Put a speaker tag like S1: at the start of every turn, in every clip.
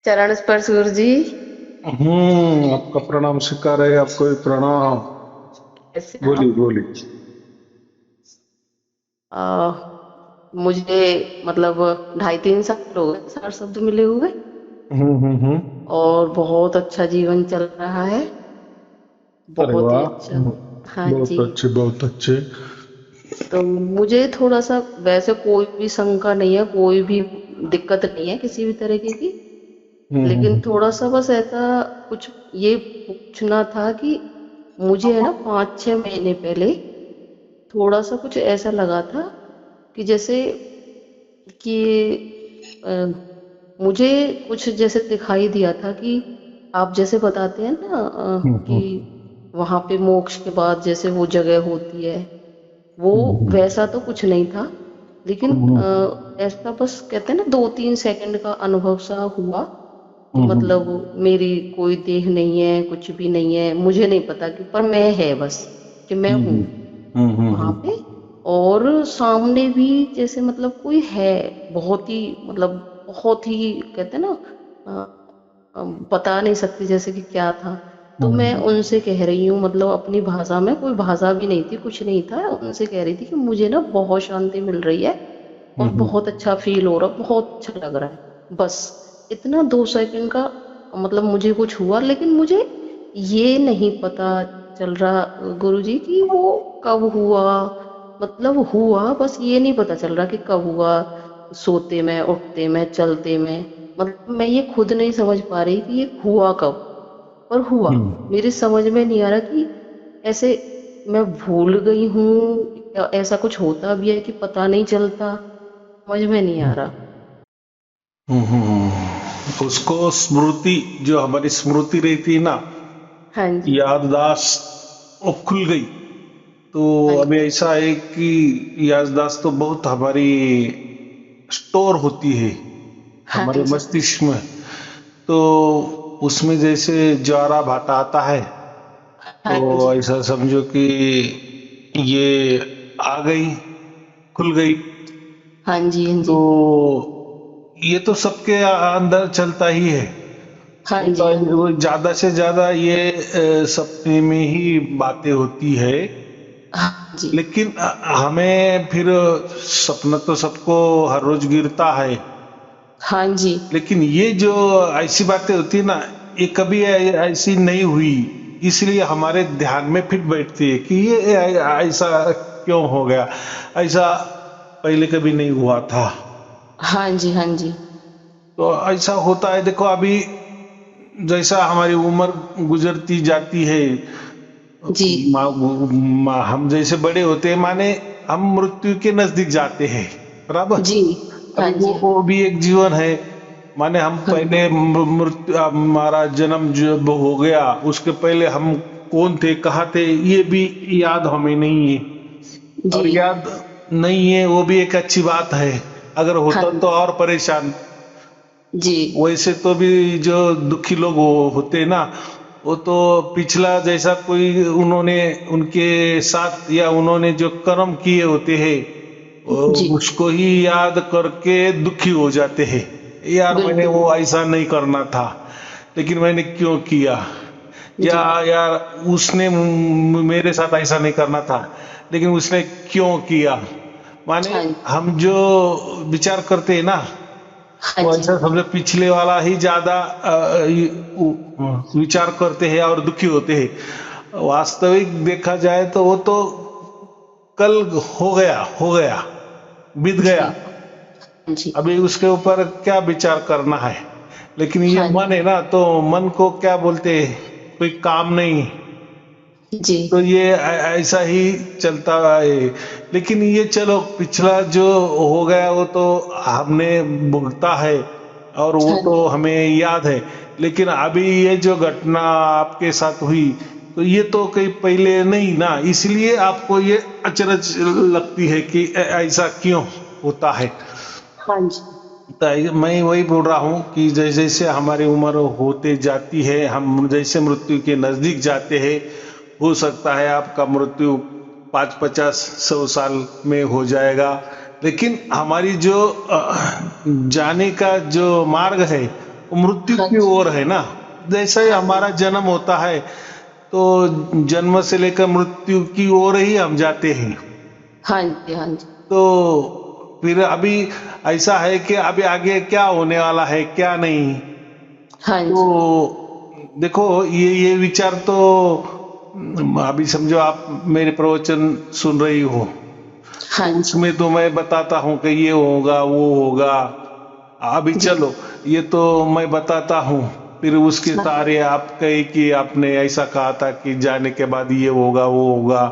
S1: चरण स्पर्श गुरु जी।
S2: आपका प्रणाम स्वीकार है। आपको भी प्रणाम।
S1: कैसे हैं
S2: बोलिए
S1: आप?
S2: बोलिए।
S1: आ, मुझे मतलब 2.5-3 साल हो गए सार शब्द मिले हुए।
S2: हम्म।
S1: और बहुत अच्छा जीवन चल रहा है।
S2: अरे
S1: बहुत ही
S2: वाह।
S1: अच्छा। हाँ
S2: बहुत
S1: जी।
S2: अच्छे बहुत अच्छे।
S1: तो मुझे थोड़ा सा, वैसे कोई भी शंका नहीं है, कोई भी दिक्कत नहीं है किसी भी तरीके की। लेकिन
S2: हम्म।
S1: थोड़ा सा बस ऐसा कुछ ये पूछना था कि मुझे है ना 5-6 महीने पहले थोड़ा सा कुछ ऐसा लगा था कि जैसे कि अ, मुझे कुछ जैसे दिखाई दिया था कि आप जैसे बताते हैं ना
S2: हम्म।
S1: कि वहां पे मोक्ष के बाद जैसे वो जगह होती है, वो
S2: हम्म।
S1: वैसा तो कुछ नहीं था। लेकिन
S2: हम्म।
S1: ऐसा बस कहते हैं ना 2-3 सेकंड का अनुभव सा हुआ कि
S2: हम्म।
S1: मतलब मेरी कोई देह नहीं है, कुछ भी नहीं है, मुझे नहीं पता कि पर मैं है बस, कि मैं हूँ
S2: हम्म।
S1: वहां पे। और सामने भी जैसे मतलब कोई है, बहुत ही मतलब बहुत ही कहते हैं ना अ, बता नहीं सकती जैसे कि क्या था। तो मैं
S2: हम्म।
S1: उनसे कह रही हूँ, मतलब अपनी भाषा में, कोई भाषा भी नहीं थी, कुछ नहीं था, उनसे कह रही थी कि मुझे ना बहुत शांति मिल रही है और
S2: हम्म।
S1: बहुत अच्छा फील हो रहा है, बहुत अच्छा लग रहा है। बस इतना 2 सेकंड का मतलब मुझे कुछ हुआ, लेकिन मुझे ये नहीं पता चल रहा गुरुजी कि वो कब हुआ। मतलब हुआ, बस ये नहीं पता चल रहा कि कब हुआ। सोते में, उठते में, चलते में, मतलब मैं ये खुद नहीं समझ पा रही कि ये हुआ कब, पर हुआ।
S2: हम्म।
S1: मेरी समझ में नहीं आ रहा कि ऐसे मैं भूल गई हूँ या ऐसा कुछ होता भी है कि पता नहीं चलता, समझ में नहीं आ रहा।
S2: उसको स्मृति, जो हमारी स्मृति रहती है ना,
S1: हाँ जी।
S2: याददाश्त, वो खुल गई। तो
S1: हाँ जी।
S2: अभी ऐसा है कि याददाश्त तो बहुत हमारी स्टोर होती है
S1: हाँ
S2: हमारे
S1: जी।
S2: मस्तिष्क में। तो उसमें जैसे ज्वारा भाटा आता है, तो
S1: हाँ जी।
S2: ऐसा समझो कि ये आ गई, खुल गई।
S1: हाँ जी। हाँ
S2: तो
S1: जी।
S2: ये तो सबके अंदर चलता ही है।
S1: हाँ
S2: वो तो
S1: जी। हाँ जी।
S2: वो ज्यादा से ज्यादा ये सपने में ही बातें होती है।
S1: हाँ जी।
S2: लेकिन हमें फिर सपना तो सबको हर रोज गिरता है।
S1: हाँ जी।
S2: लेकिन ये जो ऐसी बातें होती है ना, ये कभी ऐसी नहीं हुई, इसलिए हमारे ध्यान में फिट बैठती है कि ये ऐसा क्यों हो गया, ऐसा पहले कभी नहीं हुआ था।
S1: हाँ जी। हाँ जी।
S2: तो ऐसा होता है। देखो अभी जैसा हमारी उम्र गुजरती जाती है,
S1: जी।
S2: हम जैसे बड़े होते हैं, माने हम मृत्यु के नजदीक जाते हैं, बराबर।
S1: जी। हाँ
S2: अभी
S1: जी।
S2: वो भी एक जीवन है। माने हम
S1: हाँ
S2: पहले मृत्यु, हमारा जन्म जब हो गया, उसके पहले हम कौन थे, कहाँ थे, ये भी याद हमें नहीं है।
S1: जी।
S2: और याद नहीं है, वो भी एक अच्छी बात है। अगर
S1: हाँ
S2: होता तो और परेशान।
S1: जी।
S2: वैसे तो भी जो दुखी लोग होते हैं ना, वो तो पिछला जैसा कोई उन्होंने, उनके साथ या उन्होंने जो कर्म किए होते हैं,
S1: जी।
S2: उसको ही याद करके दुखी हो जाते हैं। यार मैंने
S1: बिल्कुल।
S2: वो ऐसा नहीं करना था, लेकिन मैंने क्यों किया। या
S1: जी।
S2: यार उसने मेरे साथ ऐसा नहीं करना था, लेकिन उसने क्यों किया। माने
S1: हाँ जी।
S2: हम जो विचार करते हैं ना,
S1: हाँ
S2: वो
S1: जी।
S2: ऐसा समझो पिछले वाला ही ज्यादा विचार करते हैं और दुखी होते हैं। वास्तविक देखा जाए तो वो तो कल हो गया, बीत
S1: जी।
S2: गया।
S1: हाँ जी।
S2: अभी उसके ऊपर क्या विचार करना है। लेकिन ये
S1: हाँ
S2: मन है ना, तो मन को क्या बोलते हैं, कोई काम नहीं।
S1: जी।
S2: तो ये ऐसा ही चलता है। लेकिन ये चलो पिछला जो हो गया वो तो हमने भुगता है, और वो
S1: हाँ
S2: तो
S1: जी।
S2: हमें याद है। लेकिन अभी ये जो घटना आपके साथ हुई, तो ये तो कहीं पहले नहीं ना, इसलिए आपको ये अचरज लगती है कि ऐसा क्यों होता है।
S1: हाँ जी।
S2: तो मैं वही बोल रहा हूँ कि जैसे जैसे हमारी उम्र होते जाती है, हम जैसे मृत्यु के नजदीक जाते हैं, हो सकता है आपका मृत्यु 50-50-100 साल में हो जाएगा। लेकिन हमारी जो जाने का जो मार्ग है, वो मृत्यु
S1: हाँ
S2: की
S1: जी,
S2: ओर है ना। जैसे ही
S1: हाँ जी,
S2: हमारा जन्म होता है तो जन्म से लेकर मृत्यु की ओर ही हम जाते हैं।
S1: हाँ जी, हाँ जी,
S2: तो फिर अभी ऐसा है कि अभी आगे क्या होने वाला है क्या नहीं।
S1: हाँ
S2: तो
S1: जी,
S2: देखो ये विचार तो अभी समझो आप मेरे प्रवचन सुन रही हो,
S1: हाँ
S2: तो
S1: जी,
S2: उसमें तो मैं बताता हूँ कि ये होगा वो होगा। अभी
S1: जी,
S2: चलो ये तो मैं बताता हूँ, फिर उसके
S1: हाँ,
S2: तारे आप कहे कि आपने ऐसा कहा था कि जाने के बाद ये होगा वो होगा।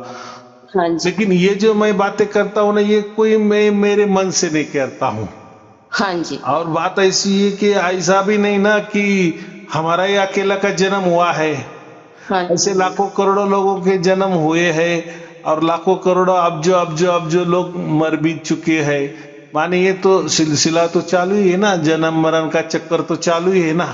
S1: हाँ जी,
S2: लेकिन ये जो मैं बातें करता हूँ ना, ये कोई मैं मेरे मन से नहीं करता हूँ।
S1: हाँ जी,
S2: और बात ऐसी है कि ऐसा भी नहीं ना कि हमारा ही अकेला का जन्म हुआ है।
S1: हाँ
S2: ऐसे
S1: जी,
S2: लाखों करोड़ों लोगों के जन्म हुए हैं और लाखों करोड़ों अब्जो लोग मर भी चुके हैं। माने ये तो सिलसिला तो चालू ही है ना, जन्म मरण का चक्कर तो चालू ही है ना।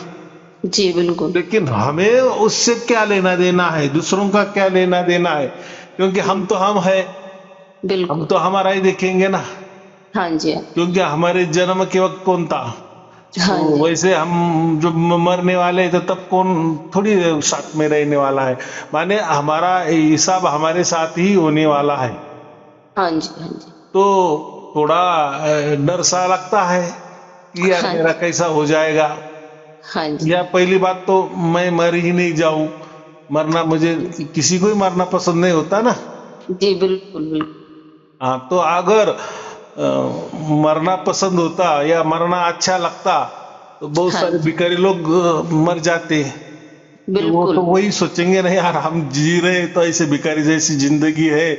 S1: जी, बिल्कुल,
S2: लेकिन हमें उससे क्या लेना देना है, दूसरों का क्या लेना देना है, क्योंकि हम
S1: हुँ,
S2: तो हम है। हम
S1: बिल्कुल,
S2: तो हमारा ही देखेंगे ना,
S1: हाँ जी,
S2: क्योंकि हमारे जन्म के वक्त कौन था।
S1: हाँ
S2: तो
S1: जी,
S2: वैसे हम जब मरने वाले हैं, तो तब कौन थोड़ी साथ में रहने वाला है। माने हमारा हिसाब हमारे साथ ही होने वाला है।
S1: हाँ जी, हाँ जी,
S2: तो थोड़ा डर सा लगता है कि यार
S1: हाँ
S2: मेरा
S1: जी,
S2: कैसा हो जाएगा।
S1: हाँ जी,
S2: या पहली बात तो मैं मर ही नहीं जाऊं। मरना मुझे
S1: हाँ जी,
S2: किसी को ही मरना पसंद नहीं होता ना।
S1: जी, बिल्कुल, बिल्कुल,
S2: हाँ, तो अगर मरना पसंद होता या मरना अच्छा लगता तो बहुत
S1: हाँ
S2: सारे
S1: जी,
S2: भिखारी लोग मर जाते। कि वो तो
S1: बिल्कुल,
S2: वही सोचेंगे नहीं यार, हम जी रहे हैं तो ऐसे भिखारी जैसी जिंदगी है,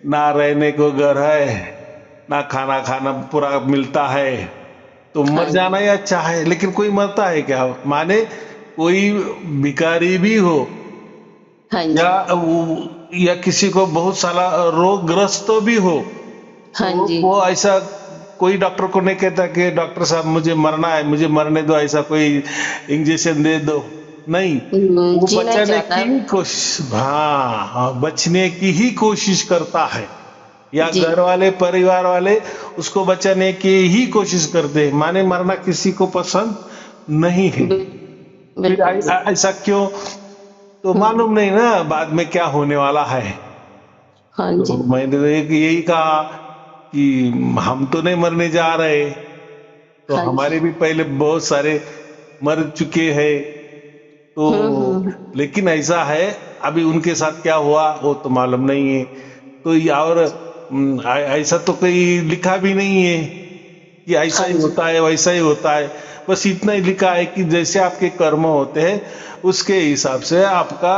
S2: ना रहने को घर है, ना खाना खाना पूरा मिलता है, तो
S1: हाँ
S2: मर
S1: जी,
S2: जाना ही अच्छा है। लेकिन कोई मरता है क्या? माने कोई भिखारी भी हो
S1: हाँ
S2: या
S1: जी,
S2: या किसी को बहुत सारा रोग ग्रस्त भी हो,
S1: हाँ
S2: तो
S1: जी,
S2: वो ऐसा कोई डॉक्टर को नहीं कहता कि डॉक्टर साहब मुझे मरना है, मुझे मरने दो, ऐसा कोई इंजेक्शन दे दो। नहीं, वो
S1: जीना ही
S2: बचाने
S1: चाहता
S2: की
S1: है
S2: ही
S1: वो,
S2: कोशिश, हाँ हाँ, बचने की ही कोशिश करता है। या
S1: जी,
S2: घर वाले परिवार वाले उसको बचाने की ही कोशिश करते हैं। माने मरना किसी को पसंद नहीं है।
S1: बिल
S2: फिर
S1: बिल्कुल, बिल्कुल,
S2: ऐसा क्यों? तो
S1: हुँ,
S2: मालूम नहीं ना बाद में क्या होने वाला है।
S1: हाँ
S2: तो
S1: जी,
S2: मैंने तो एक यही कहा कि हम तो नहीं मरने जा रहे, तो
S1: हाँ जी,
S2: हमारे भी पहले बहुत सारे मर चुके हैं। तो
S1: हुँ, हुँ, हुँ,
S2: लेकिन ऐसा है, अभी उनके साथ क्या हुआ वो तो मालूम नहीं है। तो और ऐसा तो कहीं लिखा भी नहीं है कि ऐसा
S1: हाँ
S2: ही
S1: जी,
S2: होता है वैसा ही होता है। बस इतना ही लिखा है कि जैसे आपके कर्म होते हैं उसके हिसाब से आपका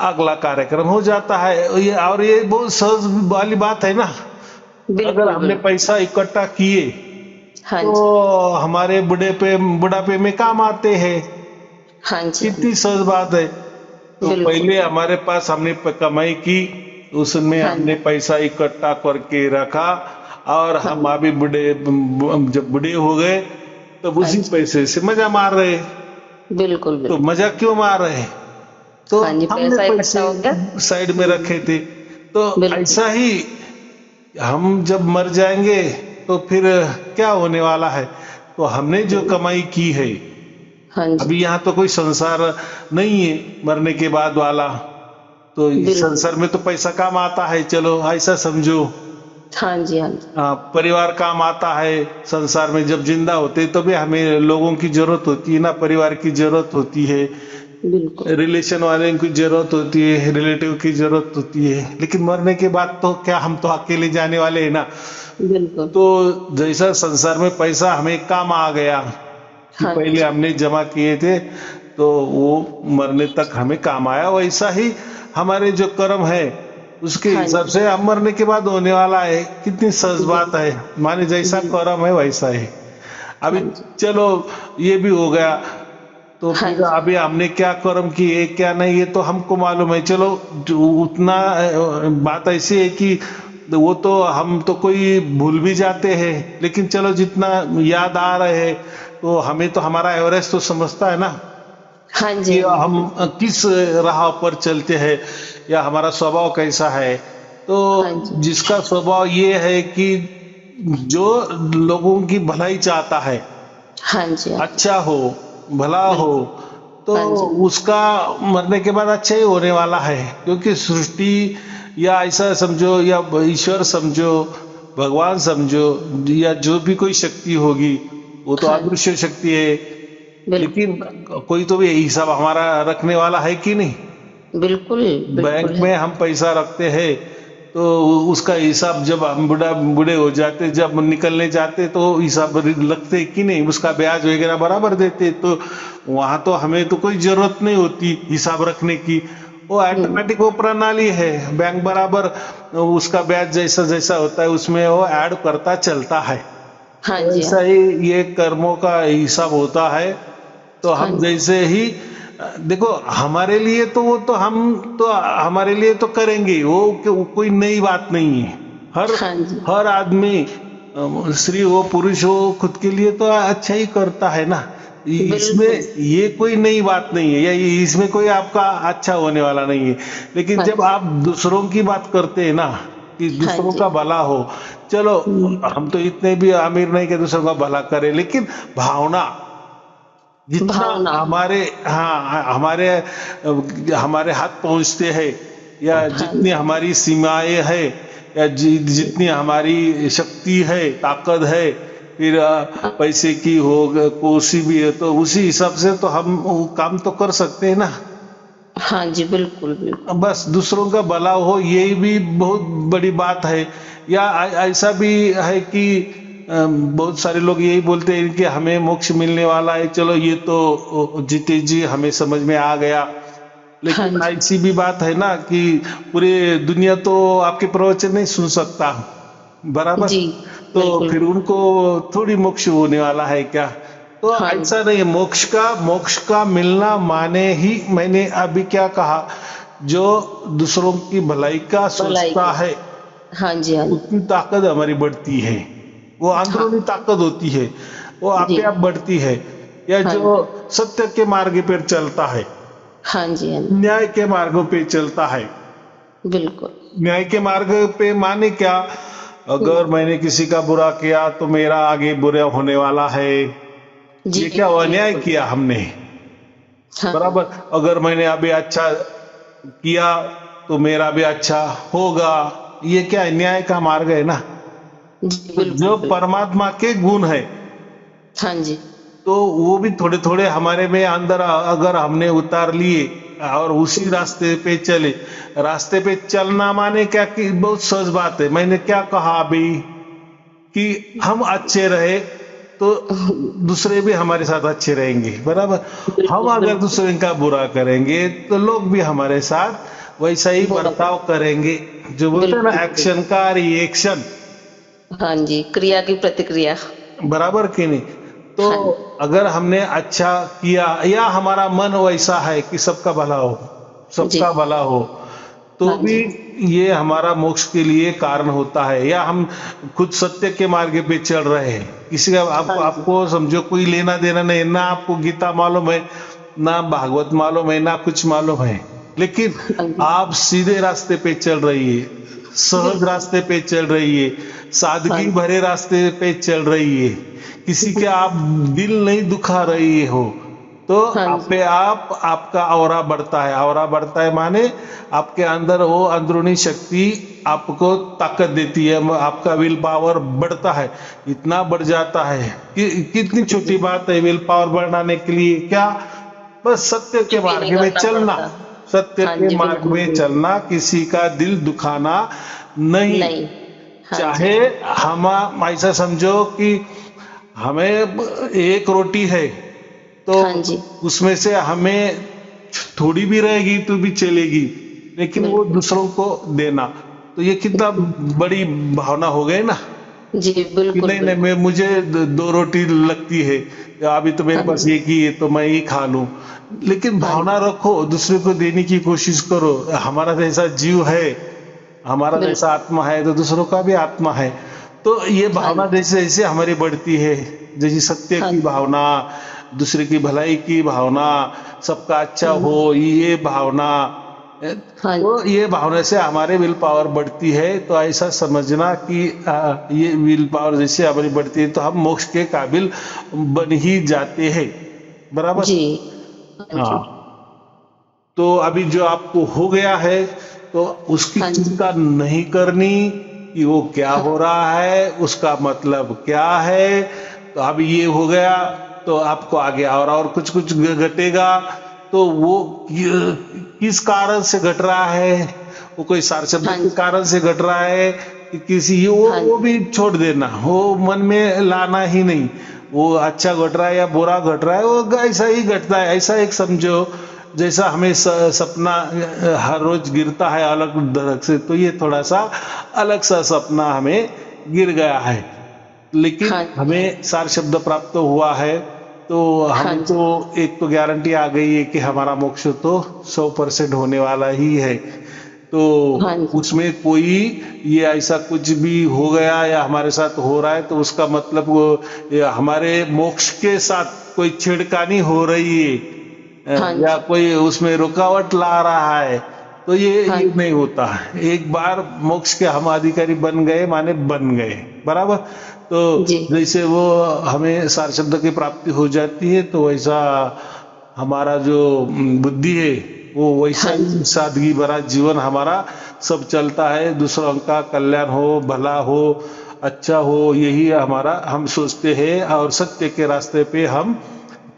S2: अगला कार्यक्रम हो जाता है। ये और ये बहुत सहज वाली बात है ना। अगर
S1: बिल्कुल,
S2: हमने
S1: बिल्कुल,
S2: पैसा इकट्ठा किए
S1: हाँ
S2: तो
S1: जी,
S2: हमारे बुढ़ापे में काम आते हैं।
S1: हाँ जी, हाँ
S2: कितनी
S1: जी,
S2: सहज बात है। तो
S1: बिल्कुल,
S2: पहले हमारे पास हमने कमाई की, उसमें
S1: हाँ
S2: हमने
S1: जी,
S2: पैसा इकट्ठा करके रखा, और
S1: हाँ
S2: हम
S1: जी,
S2: अभी जब बूढ़े हो गए तब
S1: हाँ
S2: उसी
S1: जी,
S2: पैसे से मजा मार रहे।
S1: बिल्कुल,
S2: तो
S1: बिल्कुल,
S2: मजा क्यों मार रहे? तो
S1: हाँ जी,
S2: हमने
S1: पैसा इकट्ठा
S2: पैसे
S1: हो गया,
S2: साइड में
S1: हुँ,
S2: रखे थे। तो
S1: बिल्कुल,
S2: ऐसा ही हम जब मर जाएंगे तो फिर क्या होने वाला है? तो हमने जो
S1: हुँ,
S2: कमाई की है,
S1: हाँ जी,
S2: अभी यहाँ तो कोई संसार नहीं है मरने के बाद वाला। तो इस
S1: बिल्कुल,
S2: संसार में तो पैसा काम आता है, चलो ऐसा समझो।
S1: हाँ जी, हाँ जी,
S2: परिवार काम आता है संसार में, जब जिंदा होते तो भी हमें लोगों की जरूरत होती है ना, परिवार की जरूरत होती है,
S1: बिल्कुल,
S2: रिलेशन वाले की जरूरत होती है, रिलेटिव की जरूरत होती है। लेकिन मरने के बाद तो क्या, हम तो अकेले जाने वाले हैं ना।
S1: बिल्कुल,
S2: तो जैसा संसार में पैसा हमें काम आ गया कि
S1: हाँ
S2: पहले
S1: जी,
S2: हमने जमा किए थे, तो वो मरने तक हमें काम आया, वैसा ही हमारे जो कर्म है उसके
S1: हाँ
S2: हिसाब
S1: जी,
S2: से अब मरने के बाद होने वाला है। कितनी सहज बात
S1: बिल्कुल,
S2: है। माने जैसा
S1: बिल्कुल,
S2: कर्म है वैसा है।
S1: हाँ
S2: अभी
S1: जी,
S2: चलो ये भी हो गया। तो
S1: हाँ
S2: फिर
S1: जी,
S2: अभी हमने क्या कर्म किए क्या नहीं ये तो हमको मालूम है। चलो उतना बात ऐसी है कि वो तो हम तो कोई भूल भी जाते हैं, लेकिन चलो जितना याद आ रहे हैं तो हमें तो हमारा एवरेज तो समझता है ना
S1: हाँ जी,
S2: कि
S1: हाँ जी,
S2: हम
S1: बिल्कुल,
S2: किस राह पर चलते हैं या हमारा स्वभाव कैसा है। तो
S1: हाँ जी,
S2: जिसका स्वभाव ये है कि जो लोगों की भलाई चाहता है,
S1: हाँ जी, हाँ जी,
S2: अच्छा हो, भला हो,
S1: बिल्कुल।
S2: तो
S1: हाँ जी।
S2: उसका मरने के बाद अच्छा ही होने वाला है। क्योंकि सृष्टि या ऐसा समझो या ईश्वर समझो, भगवान समझो, या जो भी कोई शक्ति होगी, वो तो
S1: हाँ जी।
S2: अदृश्य शक्ति है।
S1: बिल्कुल।
S2: लेकिन कोई तो भी हिसाब हमारा रखने वाला है कि नहीं।
S1: बिल्कुल।
S2: बैंक
S1: बिल्कुल है।
S2: में हम पैसा रखते हैं, तो उसका हिसाब जब हम बूढ़े हो जाते, जब निकलने जाते, तो हिसाब लगते कि नहीं, उसका ब्याज वगैरह बराबर देते। तो वहां तो हमें तो कोई जरूरत नहीं होती हिसाब रखने की। वो
S1: हम्म।
S2: ऑटोमेटिक वो प्रणाली है, बैंक बराबर उसका ब्याज जैसा जैसा होता है उसमें वो ऐड करता चलता है।
S1: हाँ
S2: तो
S1: जी। हाँ
S2: ऐसा
S1: जी।
S2: ही ये कर्मों का हिसाब होता है। तो
S1: हाँ
S2: हम
S1: जी।
S2: जैसे ही देखो, हमारे लिए तो वो तो हम तो हमारे लिए तो करेंगे ही, वो कोई नई बात नहीं है। हर
S1: हाँ जी।
S2: हर आदमी, स्त्री हो पुरुष हो, खुद के लिए तो अच्छा ही करता है ना।
S1: बिल्कुल।
S2: इसमें ये कोई नई बात नहीं है, या इसमें कोई आपका अच्छा होने वाला नहीं है। लेकिन
S1: हाँ
S2: जब
S1: जी।
S2: आप दूसरों की बात करते हैं ना, कि
S1: हाँ
S2: दूसरों
S1: जी।
S2: का भला हो, चलो,
S1: हम्म।
S2: हम तो इतने भी अमीर नहीं कि दूसरों का भला करें, लेकिन भावना जितना
S1: भावना।
S2: हमारे, हाँ, हमारे हाथ पहुंचते हैं, या
S1: हाँ
S2: जितनी
S1: जी।
S2: हमारी सीमाएं है, या जितनी हमारी शक्ति है, ताकत है, फिर
S1: हाँ।
S2: पैसे की हो, कोसी भी है, तो उसी हिसाब से तो हम वो काम तो कर सकते हैं ना।
S1: हाँ जी। बिल्कुल बिल्कुल।
S2: बस दूसरों का भला हो, यही भी बहुत बड़ी बात है। या ऐसा भी है कि बहुत सारे लोग यही बोलते हैं कि हमें मोक्ष मिलने वाला है, चलो ये तो जीते जी हमें समझ में आ गया।
S1: हाँ
S2: लेकिन
S1: जी।
S2: ऐसी भी बात है ना कि पूरी दुनिया तो आपके प्रवचन नहीं सुन सकता, बराबर।
S1: जी।
S2: तो
S1: बिल्कुल
S2: फिर
S1: बिल्कुल।
S2: उनको थोड़ी मोक्ष होने वाला है क्या। तो
S1: हाँ
S2: ऐसा
S1: जी।
S2: नहीं है। मोक्ष का मिलना माने ही, मैंने अभी क्या कहा, जो दूसरों की भलाई का
S1: भलाई
S2: सोचता
S1: का।
S2: है,
S1: हाँ जी। हाँ जी।
S2: उतनी ताकत हमारी बढ़ती है। वो
S1: हाँ
S2: अंदरूनी ताकत होती है, वो
S1: जी।
S2: आपे आप बढ़ती है। या
S1: हाँ
S2: जो
S1: जी।
S2: सत्य के मार्ग पर चलता है,
S1: हाँ जी। हाँ जी।
S2: न्याय के मार्गों पे चलता है।
S1: बिल्कुल।
S2: न्याय के मार्ग पे माने क्या,
S1: हम्म।
S2: अगर मैंने किसी का बुरा किया तो मेरा आगे बुरा होने वाला है।
S1: जी।
S2: ये क्या अन्याय
S1: बिल्कुल।
S2: किया हमने,
S1: हाँ।
S2: बराबर। अगर मैंने अभी अच्छा किया तो मेरा भी अच्छा होगा। ये क्या न्याय का मार्ग है ना।
S1: जी।
S2: तो
S1: बिल्कुल
S2: जो
S1: बिल्कुल।
S2: परमात्मा के गुण है,
S1: हाँ जी।
S2: तो वो भी थोड़े थोड़े हमारे में अंदर अगर हमने उतार लिए, और उसी
S1: हम्म।
S2: रास्ते पे चले। रास्ते पे चलना माने क्या, कि बहुत सहज बात है। मैंने क्या कहा अभी, कि हम अच्छे रहे तो दूसरे भी हमारे साथ अच्छे रहेंगे, बराबर। हम
S1: बिल्कुल
S2: अगर
S1: बिल्कुल।
S2: दूसरे का बुरा करेंगे, तो लोग भी हमारे साथ वैसा ही
S1: बुरा कर।
S2: बर्ताव करेंगे। जो बोलते हैं ना,
S1: बिल्कुल
S2: एक्शन
S1: बिल्कुल।
S2: का रिएक्शन,
S1: हाँ जी। क्रिया की प्रतिक्रिया।
S2: बराबर कि नहीं। तो
S1: हाँ जी।
S2: अगर हमने अच्छा किया, या हमारा मन वैसा है कि सबका भला हो,
S1: जी।
S2: सबका भला हो, तो
S1: हाँ
S2: भी
S1: जी।
S2: ये हमारा मोक्ष के लिए कारण होता है। या हम खुद सत्य के मार्ग पे चल रहे हैं, किसी का
S1: हाँ
S2: आपको
S1: जी।
S2: आपको समझो कोई लेना देना नहीं, ना आपको गीता मालूम है, ना भागवत मालूम है, ना कुछ मालूम है, लेकिन
S1: हाँ जी।
S2: आप सीधे रास्ते पे चल रही है, सहज
S1: बिल्कुल।
S2: रास्ते पे चल रही है,
S1: हाँ
S2: सादगी
S1: जी।
S2: भरे रास्ते पे चल रही है, किसी के आप दिल नहीं दुखा रही हो, तो
S1: हाँ जी।
S2: आपे आप आपका ऑरा बढ़ता है। ऑरा बढ़ता है माने आपके अंदर वो अंदरूनी शक्ति आपको ताकत देती है, आपका विल पावर बढ़ता है। इतना बढ़ जाता है कि कितनी छोटी
S1: जी।
S2: बात है, विल पावर बढ़ाने के लिए क्या, बस सत्य के
S1: कुछ भी
S2: मार्ग
S1: नहीं
S2: में
S1: करना
S2: चलना।
S1: पड़ता।
S2: सत्य
S1: हाँ
S2: के
S1: जी।
S2: मार्ग
S1: बिल्कुल
S2: में
S1: बिल्कुल।
S2: चलना, किसी का दिल दुखाना नहीं।
S1: नहीं। हाँ जी।
S2: चाहे हम ऐसा समझो कि हमें एक रोटी है, तो
S1: हाँ जी।
S2: उसमें से हमें थोड़ी भी रहेगी तो भी चलेगी, लेकिन वो
S1: बिल्कुल।
S2: दूसरों को देना, तो ये कितना बड़ी भावना हो गई ना।
S1: जी।
S2: कि
S1: बिल्कुल
S2: नहीं नहीं,
S1: बिल्कुल।
S2: मैं मुझे दो रोटी लगती है, या अभी तो मेरे
S1: हाँ
S2: पास
S1: जी।
S2: एक ही है तो मैं ही खा लूं। लेकिन
S1: हाँ
S2: भावना
S1: जी।
S2: रखो, दूसरे को देने की कोशिश करो। हमारा जैसा जीव है, हमारा जैसा
S1: बिल्कुल।
S2: आत्मा है, तो दूसरों का भी आत्मा है। तो ये
S1: हाँ
S2: भावना
S1: जी।
S2: जैसे जैसे हमारी बढ़ती है, जैसे सत्य
S1: हाँ
S2: की
S1: जी।
S2: भावना, दूसरे की भलाई की भावना, सबका अच्छा हो,
S1: हम्म।
S2: ये भावना,
S1: हाँ
S2: तो ये भावना से हमारे विल पावर बढ़ती है। तो ऐसा समझना कि ये विल पावर जैसे हमारी बढ़ती है, तो हम मोक्ष के काबिल बन ही जाते हैं। बराबर।
S1: जी। हाँ जी।
S2: हाँ, तो अभी जो आपको हो गया है तो उसकी
S1: हाँ जी।
S2: चिंता नहीं करनी कि वो क्या
S1: हाँ।
S2: हो रहा है, उसका मतलब क्या है। तो अब ये हो गया तो आपको आगे और कुछ कुछ घटेगा तो वो किस कारण से घट रहा है, वो कोई सार शब्द
S1: हाँ
S2: के
S1: जी।
S2: कारण से घट रहा है कि किसी
S1: हाँ
S2: वो
S1: जी।
S2: भी छोड़ देना, वो मन में लाना ही नहीं। वो अच्छा घट रहा है या बुरा घट रहा है वो ऐसा ही घटता है। ऐसा एक समझो जैसा हमें सपना हर रोज गिरता है अलग धड़क से, तो ये थोड़ा सा अलग सा सपना हमें गिर गया है, लेकिन
S1: हाँ जी। हाँ
S2: हमें
S1: जी।
S2: सार शब्द प्राप्त हुआ है। तो
S1: हाँ
S2: हमें तो
S1: जी।
S2: एक तो गारंटी आ गई है कि हमारा मोक्ष तो 100% होने वाला ही है। तो
S1: हाँ जी।
S2: उसमें कोई ये ऐसा कुछ भी हो गया या हमारे साथ हो रहा है तो उसका मतलब वो ये हमारे मोक्ष के साथ कोई छेड़खानी हो रही है,
S1: हाँ
S2: या
S1: जी।
S2: कोई उसमें रुकावट ला रहा है, तो
S1: हाँ
S2: ये
S1: जी।
S2: नहीं होता है। एक बार मोक्ष के हम अधिकारी बन गए माने बन गए, बराबर। तो
S1: जी।
S2: जैसे वो हमें सार शब्द की प्राप्ति हो जाती है तो वैसा हमारा जो बुद्धि है वो वैसा
S1: हाँ
S2: ही
S1: जी।
S2: सादगी भरा जीवन हमारा सब चलता है, दूसरों का कल्याण हो, भला हो, अच्छा हो, यही हमारा हम सोचते हैं और सत्य के रास्ते पे हम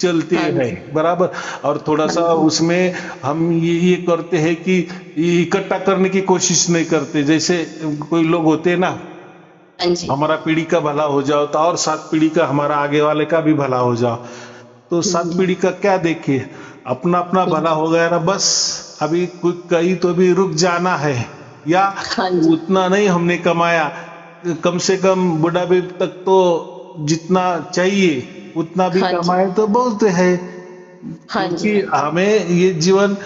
S2: चलते
S1: हाँ
S2: हैं,
S1: जी।
S2: बराबर। और थोड़ा
S1: हाँ
S2: सा
S1: जी।
S2: उसमें हम ये करते हैं कि ये इकट्ठा करने की कोशिश नहीं करते। जैसे कोई लोग होते हैं ना,
S1: हाँ जी।
S2: हमारा पीढ़ी का भला हो जाओ तो और 7 पीढ़ी का हमारा आगे वाले का भी भला हो जाओ, तो 7 पीढ़ी का क्या देखिए, अपना अपना भला हो गया ना बस। अभी कुछ कहीं तो भी रुक जाना है, या
S1: हाँ जी।
S2: उतना नहीं हमने कमाया, कम से कम बुढ़ापे तक तो जितना चाहिए उतना भी
S1: हाँ जी।
S2: कमाए तो बहुत है।
S1: हाँ जी।
S2: क्योंकि
S1: हाँ जी।
S2: हमें ये जीवन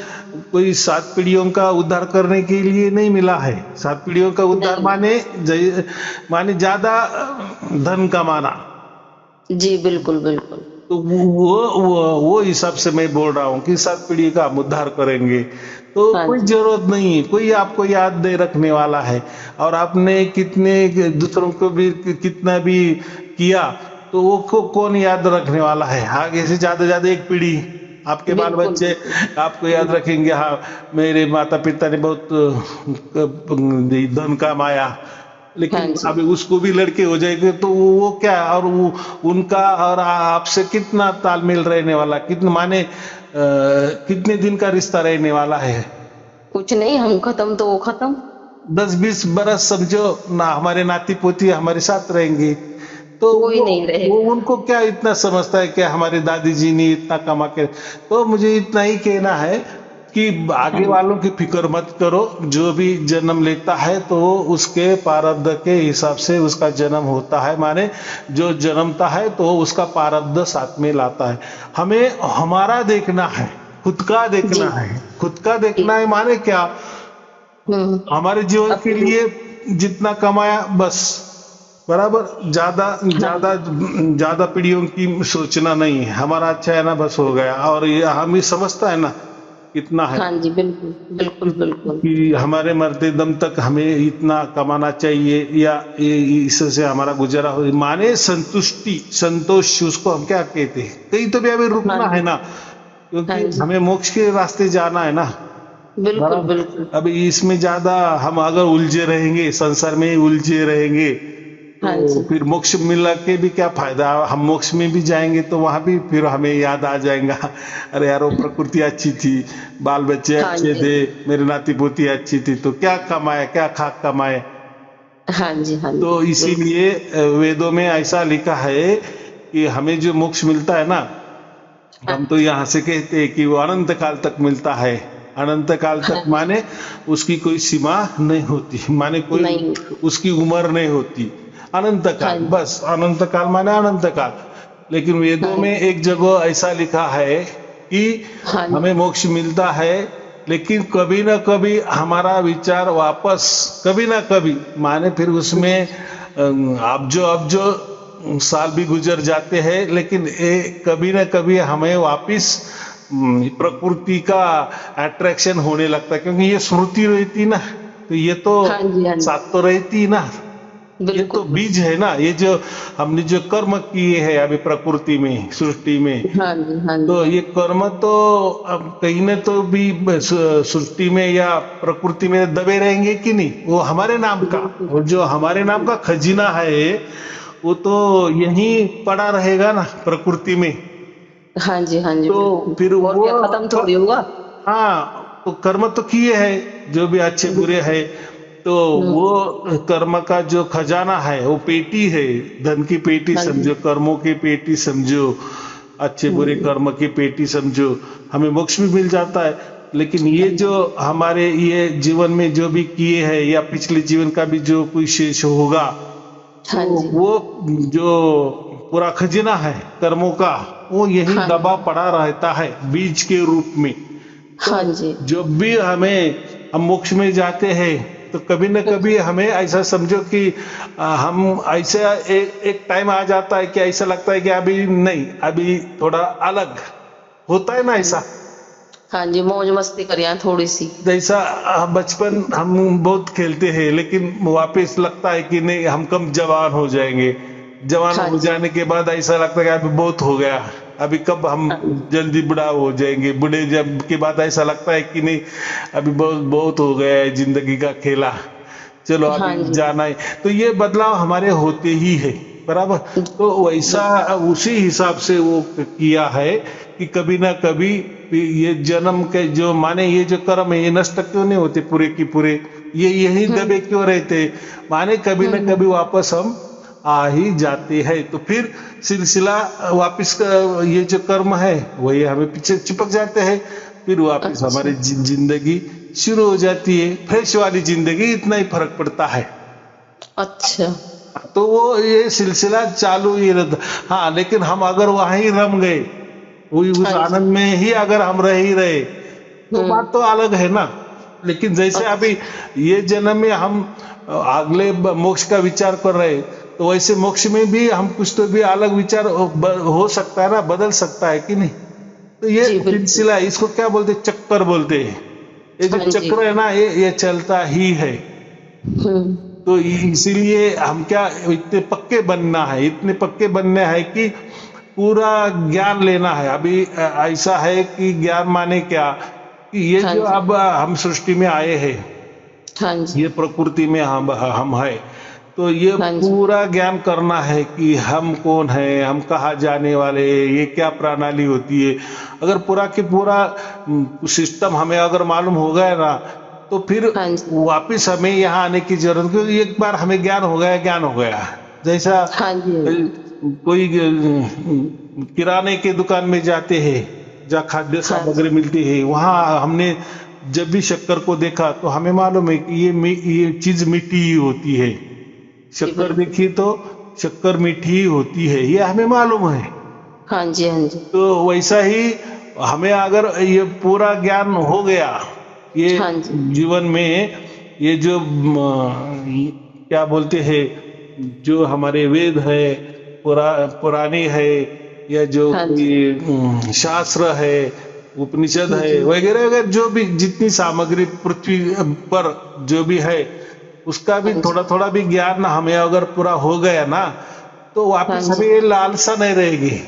S2: कोई 7 पीढ़ियों का उद्धार करने के लिए नहीं मिला है। 7 पीढ़ियों का उद्धार
S1: नहीं।
S2: माने ज्यादा धन कमाना।
S1: जी, बिल्कुल, बिल्कुल।
S2: तो वो हिसाब से मैं बोल रहा हूँ कि 7 पीढ़ी का हम उद्धार करेंगे तो
S1: हाँ
S2: कोई
S1: जी।
S2: जरूरत नहीं है, कोई आपको याद नहीं रखने वाला है। और आपने कितने दूसरों को भी कितना भी किया तो वो कौन याद रखने वाला है। आगे से ज्यादा एक पीढ़ी आपके बाल
S1: बिल्कुल,
S2: बच्चे
S1: बिल्कुल।
S2: आपको याद रखेंगे, हाँ मेरे माता पिता ने बहुत धन कमाया,
S1: हाँ
S2: लेकिन
S1: जी।
S2: अभी उसको भी लड़के हो जाएंगे तो वो क्या, और वो उनका और आपसे कितना तालमेल रहने वाला, कितना माने कितने दिन का रिश्ता रहने वाला है।
S1: कुछ नहीं, हम खत्म तो वो खत्म।
S2: 10-20 बरस समझो ना, हमारे नाती पोती हमारे साथ रहेंगे। तो
S1: कोई नहीं
S2: वो
S1: रहेगा।
S2: उनको क्या इतना समझता है कि हमारे दादी जी ने इतना कमा के। तो मुझे इतना ही कहना है कि
S1: हाँ
S2: आगे
S1: जी।
S2: वालों की फिक्र मत करो। जो भी जन्म लेता है तो उसके प्रारब्ध के हिसाब से उसका जन्म होता है, माने जो जन्मता है तो उसका प्रारब्ध साथ में लाता है। हमें हमारा देखना है, खुद का
S1: जी।
S2: देखना है। खुद का
S1: जी।
S2: देखना है माने क्या,
S1: हुँ।
S2: हमारे जीवन के
S1: अपनी।
S2: लिए जितना कमाया बस, बराबर। ज्यादा
S1: हाँ
S2: ज्यादा
S1: जी।
S2: ज्यादा पीढ़ियों की सोचना नहीं है, हमारा अच्छा है ना बस हो गया। और ये हम ही समझता है ना कितना है
S1: हाँ जी, बिल्कुल, बिल्कुल, बिल्कुल।
S2: कि हमारे मरते दम तक हमें इतना कमाना चाहिए या इससे हमारा गुजारा हो, माने संतुष्टि संतोष उसको हम क्या कहते हैं। कहीं तो भी हमें
S1: हाँ
S2: रुकना है
S1: जी।
S2: ना,
S1: हाँ
S2: क्योंकि
S1: जी।
S2: हमें मोक्ष के रास्ते जाना है ना,
S1: बिल्कुल,
S2: बराबर।
S1: बिल्कुल।
S2: अभी इसमें ज्यादा हम अगर उलझे रहेंगे, संसार में ही उलझे रहेंगे
S1: हाँ
S2: तो
S1: जी।
S2: फिर मोक्ष मिला के भी क्या फायदा। हम मोक्ष में भी जाएंगे तो वहां भी फिर हमें याद आ जाएगा, अरे यार वो प्रकृति अच्छी थी, बाल बच्चे
S1: हाँ
S2: अच्छे
S1: जी।
S2: थे, मेरी नाती पोती अच्छी थी, तो क्या कमाए, क्या खाक कमाए।
S1: हाँ जी। हाँ
S2: तो
S1: जी, बिल्कुल।
S2: इसीलिए वेदों में ऐसा लिखा है कि हमें जो मोक्ष मिलता है ना,
S1: हाँ
S2: हम तो
S1: जी।
S2: यहाँ से कहते हैं कि वो अनंत काल तक मिलता है। अनंत काल तक
S1: हाँ जी।
S2: माने उसकी कोई सीमा नहीं होती, माने कोई
S1: नहीं होती।
S2: उसकी उम्र नहीं होती। अनंत
S1: हाँ
S2: काल,
S1: जी।
S2: बस अनंत काल माने अनंत काल। लेकिन वेदों
S1: हाँ
S2: में
S1: जी।
S2: एक जगह ऐसा लिखा है कि
S1: हाँ
S2: हमें
S1: जी।
S2: मोक्ष मिलता है, लेकिन कभी ना कभी हमारा विचार वापस, कभी ना कभी माने फिर उसमें अब जो साल भी गुजर जाते हैं, लेकिन कभी ना कभी हमें वापस प्रकृति का अट्रैक्शन होने लगता है, क्योंकि ये श्रुति रहती ना, तो ये तो
S1: हाँ जी। हाँ जी।
S2: साथ तो रहती ना। ये तो
S1: बिल्कुल।
S2: बीज है ना, ये जो हमने जो कर्म किए हैं अभी प्रकृति में, सृष्टि में,
S1: हाँ जी, हाँ जी।
S2: तो ये कर्म तो अब कहीं न तो भी सृष्टि में या प्रकृति में दबे रहेंगे कि नहीं, वो हमारे नाम का,
S1: बिल्कुल।
S2: वो जो हमारे नाम का खजीना है वो तो यहीं पड़ा रहेगा ना प्रकृति में।
S1: हाँ जी, हाँ जी,
S2: तो
S1: बिल्कुल।
S2: फिर
S1: और
S2: वो
S1: क्या खत्म थोड़ी होगा।
S2: हाँ, तो कर्म तो किए हैं जो भी अच्छे बुरे
S1: बिल्कुल।
S2: है, तो
S1: हम्म।
S2: वो कर्म का जो खजाना है वो पेटी है, धन की पेटी
S1: हाँ जी।
S2: समझो, कर्मों की पेटी समझो, अच्छे बुरे
S1: हम्म।
S2: कर्म की पेटी समझो, हमें मोक्ष भी मिल जाता है। लेकिन ये जो हमारे ये जीवन में जो भी किए हैं या पिछले जीवन का भी जो कोई शेष होगा,
S1: हाँ
S2: तो
S1: जी,
S2: वो जो पूरा खजाना है कर्मों का, वो यही
S1: हाँ
S2: दबा
S1: जी,
S2: पड़ा रहता है बीज के रूप में। तो
S1: हाँ जी।
S2: जब भी हम मोक्ष में जाते हैं तो कभी न कभी हमें ऐसा समझो कि हम ऐसा एक टाइम आ जाता है कि ऐसा लगता है कि अभी नहीं, अभी थोड़ा अलग होता है ना ऐसा।
S1: हाँ जी, मौज मस्ती करिए थोड़ी सी।
S2: जैसा बचपन हम बहुत खेलते हैं लेकिन वापस लगता है कि नहीं, हम कब जवान हो जाएंगे, जवान
S1: हाँ
S2: हो
S1: जी,
S2: जाने के बाद ऐसा लगता है कि अभी बहुत हो गया, अभी कब हम
S1: हाँ जी,
S2: जल्दी बुढ़ा हो जाएंगे, बुढ़े जब के बाद ऐसा लगता है कि नहीं, अभी बहुत बहुत हो गया है जिंदगी का खेला, चलो
S1: हाँ
S2: अभी
S1: जी।
S2: जाना है। तो ये बदलाव हमारे होते ही है, बराबर। तो वैसा
S1: बिल्कुल।
S2: उसी हिसाब से वो किया है कि कभी ना कभी ये जन्म के जो माने ये जो कर्म है ये नष्ट क्यों नहीं होते पूरे की पूरे, ये यही दबे
S1: हम्म।
S2: क्यों रहते, माने कभी ना
S1: हम्म।
S2: कभी वापस हम आ ही जाते हैं। तो फिर सिलसिला वापस का ये जो कर्म है वही हमें पीछे चिपक जाते हैं, फिर वापस
S1: अच्छा।
S2: हमारी जिंदगी शुरू हो जाती है, फ्रेश वाली जिंदगी, इतना ही फर्क पड़ता है।
S1: अच्छा।
S2: तो वो ये सिलसिला चालू ही रहता। हाँ, लेकिन हम अगर वहां ही रम गए, वही उस
S1: हाँ जी।
S2: आनंद में ही अगर हम रह ही रहे, तो बात तो
S1: हम्म।
S2: अलग है ना। लेकिन जैसे अभी
S1: अच्छा।
S2: ये जन्म में हम अगले मोक्ष का विचार कर रहे, तो वैसे मोक्ष में भी हम कुछ तो भी अलग विचार हो सकता है ना, बदल सकता है कि नहीं। तो ये
S1: जी बिल्कुल।
S2: सिलसिला, इसको क्या बोलते हैं, चक्कर बोलते हैं। ये जो
S1: हाँ जी।
S2: चक्र है ना, ये चलता ही है।
S1: हम्म।
S2: तो इसीलिए हम क्या, इतने पक्के बनना है, इतने पक्के बनने हैं कि पूरा ज्ञान लेना है। अभी ऐसा है कि ज्ञान माने क्या, कि ये
S1: हाँ
S2: जो
S1: जी,
S2: अब हम सृष्टि में आए हैं,
S1: हाँ जी,
S2: ये प्रकृति में हम है, तो ये
S1: हाँ जी।
S2: पूरा ज्ञान करना है कि हम कौन है, हम कहाँ जाने वाले हैं, ये क्या प्रणाली होती है। अगर पूरा के पूरा सिस्टम हमें अगर मालूम हो गया ना, तो फिर
S1: हाँ जी,
S2: वापिस हमें यहाँ आने की जरूरत, क्योंकि एक बार हमें ज्ञान हो गया, ज्ञान हो गया। जैसा
S1: हाँ जी,
S2: कोई किराने के दुकान में जाते हैं जहाँ खाद्य
S1: हाँ
S2: सामग्री
S1: जी।
S2: मिलती है, वहां हमने जब भी शक्कर को देखा तो हमें मालूम है कि ये चीज मीठी ही होती है।
S1: जी
S2: शक्कर
S1: बिल्कुल।
S2: देखी तो शक्कर मीठी ही होती है, ये हमें मालूम है।
S1: हाँ जी, हाँ जी,
S2: तो वैसा ही हमें अगर ये पूरा ज्ञान हो गया ये
S1: हाँ जी,
S2: जीवन में, ये जो क्या बोलते हैं, जो हमारे वेद है, पुरानी है, या जो
S1: हाँ
S2: कोई
S1: जी,
S2: शास्त्र है, उपनिषद है,
S1: जी,
S2: वगैरह वगैरह, जो भी जितनी सामग्री पृथ्वी पर जो भी है, उसका भी
S1: हाँ जी,
S2: थोड़ा थोड़ा भी ज्ञान हमें अगर पूरा हो गया ना, तो
S1: हाँ
S2: वापस
S1: जी,
S2: हमें ये लालसा नहीं रहेगी।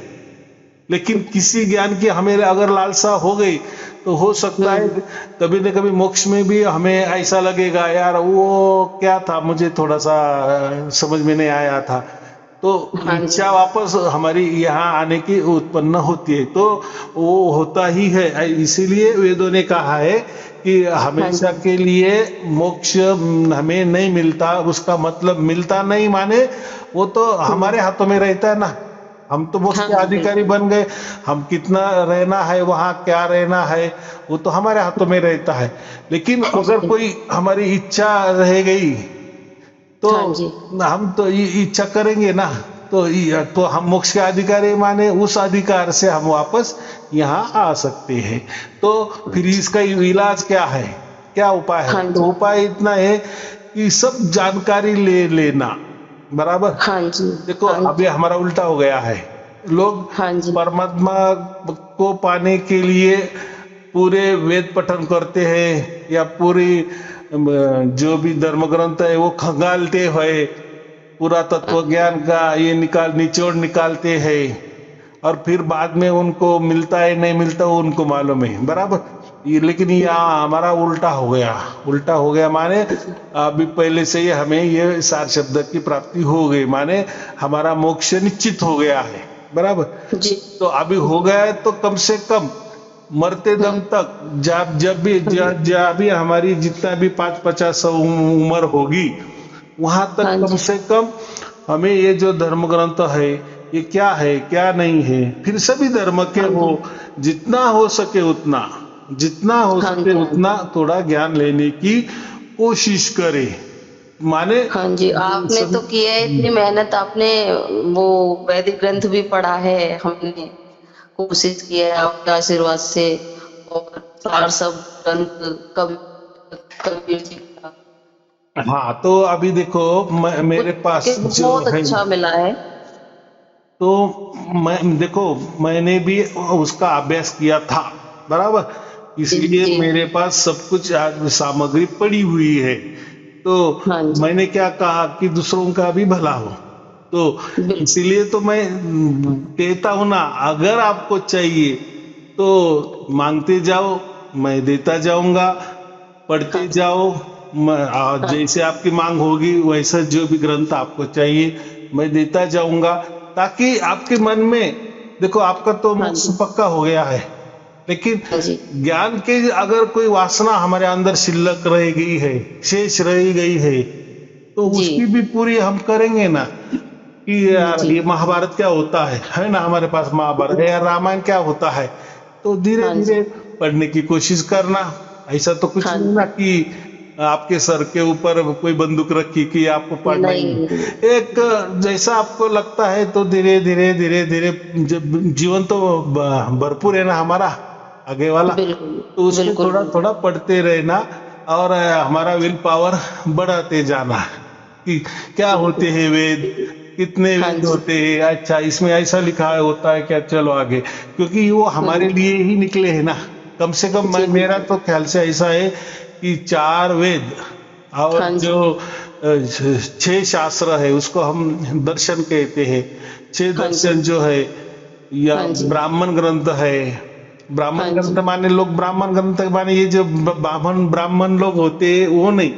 S2: लेकिन किसी ज्ञान की हमें अगर लालसा हो गई, तो हो सकता है
S1: हम्म।
S2: कभी न कभी मोक्ष में भी हमें ऐसा लगेगा, यार वो क्या था, मुझे थोड़ा सा समझ में नहीं आया था। तो
S1: हाँ जी,
S2: इच्छा वापस हमारी यहाँ आने की उत्पन्न होती है, तो वो होता ही है। इसीलिए वेदों ने कहा है कि
S1: हाँ
S2: हमेशा
S1: जी,
S2: के लिए मोक्ष हमें नहीं मिलता, उसका मतलब मिलता नहीं माने वो तो हमारे हाथों में रहता है ना। हम तो मोक्ष
S1: हाँ
S2: के
S1: जी,
S2: अधिकारी
S1: बिल्कुल।
S2: बन गए, हम कितना रहना है वहां, क्या रहना है, वो तो हमारे हाथों में रहता है। लेकिन
S1: जी
S2: अगर कोई
S1: बिल्कुल।
S2: हमारी इच्छा रह गई, तो
S1: हाँ जी,
S2: हम तो इच्छा करेंगे ना, तो हम मोक्ष के अधिकारी माने उस अधिकार से हम वापस यहाँ आ सकते हैं। तो फिर इसका इलाज क्या है, क्या उपाय है,
S1: हाँ
S2: तो
S1: जी,
S2: उपाय इतना है कि सब जानकारी ले लेना, बराबर।
S1: हाँ जी,
S2: देखो
S1: हाँ
S2: अभी
S1: जी,
S2: हमारा उल्टा हो गया है, लोग
S1: हाँ जी,
S2: परमात्मा को पाने के लिए पूरे वेद पठन करते हैं, या पूरी जो भी धर्म ग्रंथ है वो खंगालते हुए, पुरातत्व ज्ञान का ये निचोड़ निकालते हैं, और फिर बाद में उनको मिलता है नहीं मिलता वो उनको मालूम है, बराबर। ये लेकिन यहाँ हमारा उल्टा हो गया। उल्टा हो गया माने अभी पहले से ही हमें ये सार शब्द की प्राप्ति हो गई, माने हमारा मोक्ष निश्चित हो गया है, बराबर।
S1: जी।
S2: तो अभी हो गया है तो कम से कम मरते दम तक जब भी हमारी जितना भी 5-50 उम्र होगी, वहां तक
S1: हाँ
S2: कम
S1: जी।
S2: से कम हमें ये जो धर्म ग्रंथ है ये क्या है क्या नहीं है, फिर सभी धर्म के
S1: हाँ
S2: वो
S1: जी।
S2: जितना हो सके उतना, जितना हो
S1: हाँ
S2: सके
S1: जी। हाँ
S2: उतना थोड़ा ज्ञान लेने की कोशिश करे, माने
S1: हाँ जी, आपने तो
S2: सब।
S1: किया है इतनी मेहनत, आपने वो वैदिक ग्रंथ भी पढ़ा है, हमने कोशिश किया है आपके आशीर्वाद से। और सार सब ग्रंथ कबीर जी का
S2: हाँ तो अभी देखो
S1: कुछ
S2: मेरे
S1: के
S2: पास जो
S1: बहुत
S2: है,
S1: अच्छा मिला है।
S2: तो मैं देखो मैंने भी उसका अभ्यास किया था, बराबर।
S1: जी।
S2: इसलिए
S1: जी।
S2: मेरे पास सब कुछ आज सामग्री पड़ी हुई है। तो
S1: हाँ जी।
S2: मैंने क्या कहा कि दूसरों का भी भला हो, तो
S1: बिल्कुल।
S2: इसीलिए तो मैं कहता हूं ना, अगर आपको चाहिए तो मांगते जाओ, मैं देता जाऊंगा,
S1: हाँ
S2: पढ़ते
S1: जी।
S2: जाओ।
S1: हाँ
S2: जैसे
S1: जी।
S2: आपकी मांग होगी वैसा जो भी ग्रंथ आपको चाहिए मैं देता जाऊंगा, ताकि आपके मन में, देखो आपका तो
S1: हाँ
S2: मोक्ष
S1: जी।
S2: पक्का हो गया है, लेकिन
S1: हाँ जी।
S2: ज्ञान के अगर कोई वासना हमारे अंदर शिल्लक रह गई है, शेष रह गई है, तो
S1: जी।
S2: उसकी भी पूरी हम करेंगे ना। कि यार
S1: जी।
S2: ये महाभारत क्या होता है ना, हमारे पास महाभारत है, यार रामायण क्या होता है, तो धीरे
S1: हाँ जी।
S2: धीरे पढ़ने की कोशिश करना। ऐसा तो कुछ
S1: हाँ
S2: नहीं ना
S1: जी।
S2: कि आपके सर के ऊपर कोई बंदूक रखी कि आपको पढ़ना ही
S1: नहीं।
S2: है। एक जैसा आपको लगता है तो धीरे धीरे धीरे धीरे, जब जीवन तो भरपूर है ना हमारा आगे वाला,
S1: बिल्कुल।
S2: तो उसमें
S1: बिल्कुल।
S2: थोड़ा
S1: बिल्कुल।
S2: थोड़ा पढ़ते रहना, और हमारा विल पावर बढ़ाते जाना कि क्या होते
S1: बिल्कुल।
S2: हैं वेद, कितने
S1: हाँ
S2: वेद
S1: जी।
S2: होते हैं, अच्छा इसमें ऐसा लिखा है होता है क्या, चलो आगे, क्योंकि वो हमारे लिए ही निकले हैं ना। कम से कम
S1: जी।
S2: मेरा
S1: बिल्कुल।
S2: तो ख्याल से ऐसा है कि 4 वेद और
S1: हाँ
S2: जो
S1: जी।
S2: 6 शास्त्र है उसको हम दर्शन कहते हैं। 6
S1: हाँ जी।
S2: दर्शन जो है, या
S1: हाँ जी।
S2: ब्राह्मण ग्रंथ है।
S1: हाँ
S2: ब्राह्मण
S1: जी।
S2: ग्रंथ माने लोग ब्राह्मण ग्रंथ माने ये जो ब्राह्मण ब्राह्मण लोग होते हैं वो नहीं,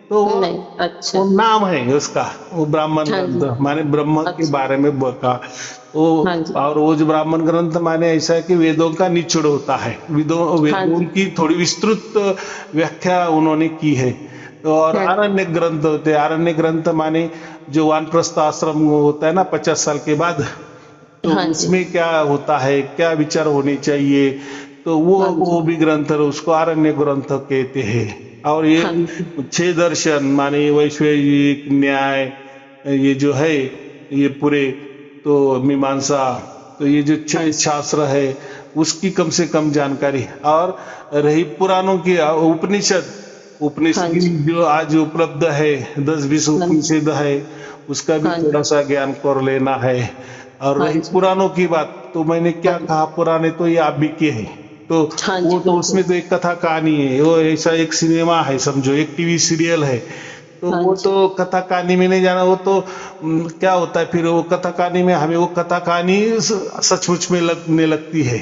S2: तो
S1: नहीं।
S2: वो
S1: अच्छा।
S2: नाम है उसका, वो ब्राह्मण
S1: हाँ जी।
S2: ग्रंथ माने ब्रह्म के
S1: अच्छा।
S2: बारे में बका वो।
S1: हाँ जी।
S2: और वो जो ब्राह्मण ग्रंथ माने ऐसा है कि वेदों का निचोड़ होता है, वेदों
S1: हाँ
S2: वेदों
S1: जी।
S2: की थोड़ी विस्तृत व्याख्या उन्होंने की है। तो और
S1: हाँ जी।
S2: आरण्य ग्रंथ होते हैं, आरण्य ग्रंथ माने जो वानप्रस्थ आश्रम होता है ना 50 साल के बाद, तो
S1: हाँ जी।
S2: उसमें क्या होता है, क्या विचार होने चाहिए, तो
S1: हाँ जी।
S2: वो भी ग्रंथ है, उसको आरण्य ग्रंथ कहते हैं। और ये
S1: हाँ जी।
S2: 6 दर्शन माने वैशेषिक न्याय, ये जो है ये पूरे, तो मीमांसा, तो ये जो
S1: हाँ
S2: 6
S1: जी।
S2: शास्त्र है उसकी कम से कम जानकारी। और रही पुराणों की, उपनिषद,
S1: हाँ
S2: उपनिषद
S1: जी।
S2: जो आज उपलब्ध है 10-20
S1: हाँ जी।
S2: उपनिषद है, उसका भी
S1: हाँ जी।
S2: थोड़ा सा ज्ञान कर लेना है। और
S1: हाँ
S2: रही
S1: जी।
S2: पुराणों की बात, तो मैंने
S1: हाँ
S2: क्या
S1: जी।
S2: कहा, पुराने तो ये आप भी के हैं, तो
S1: हाँ जी।
S2: वो तो
S1: बिल्कुल।
S2: उसमें तो एक कथा कहानी है, वो ऐसा एक सिनेमा है समझो, एक टीवी सीरियल है, तो
S1: हाँ
S2: वो
S1: जी।
S2: तो कथा कहानी में नहीं जाना, वो तो क्या होता है फिर वो कथा कहानी में हमें वो कथा कहानी सचमुच में लगने लगती है,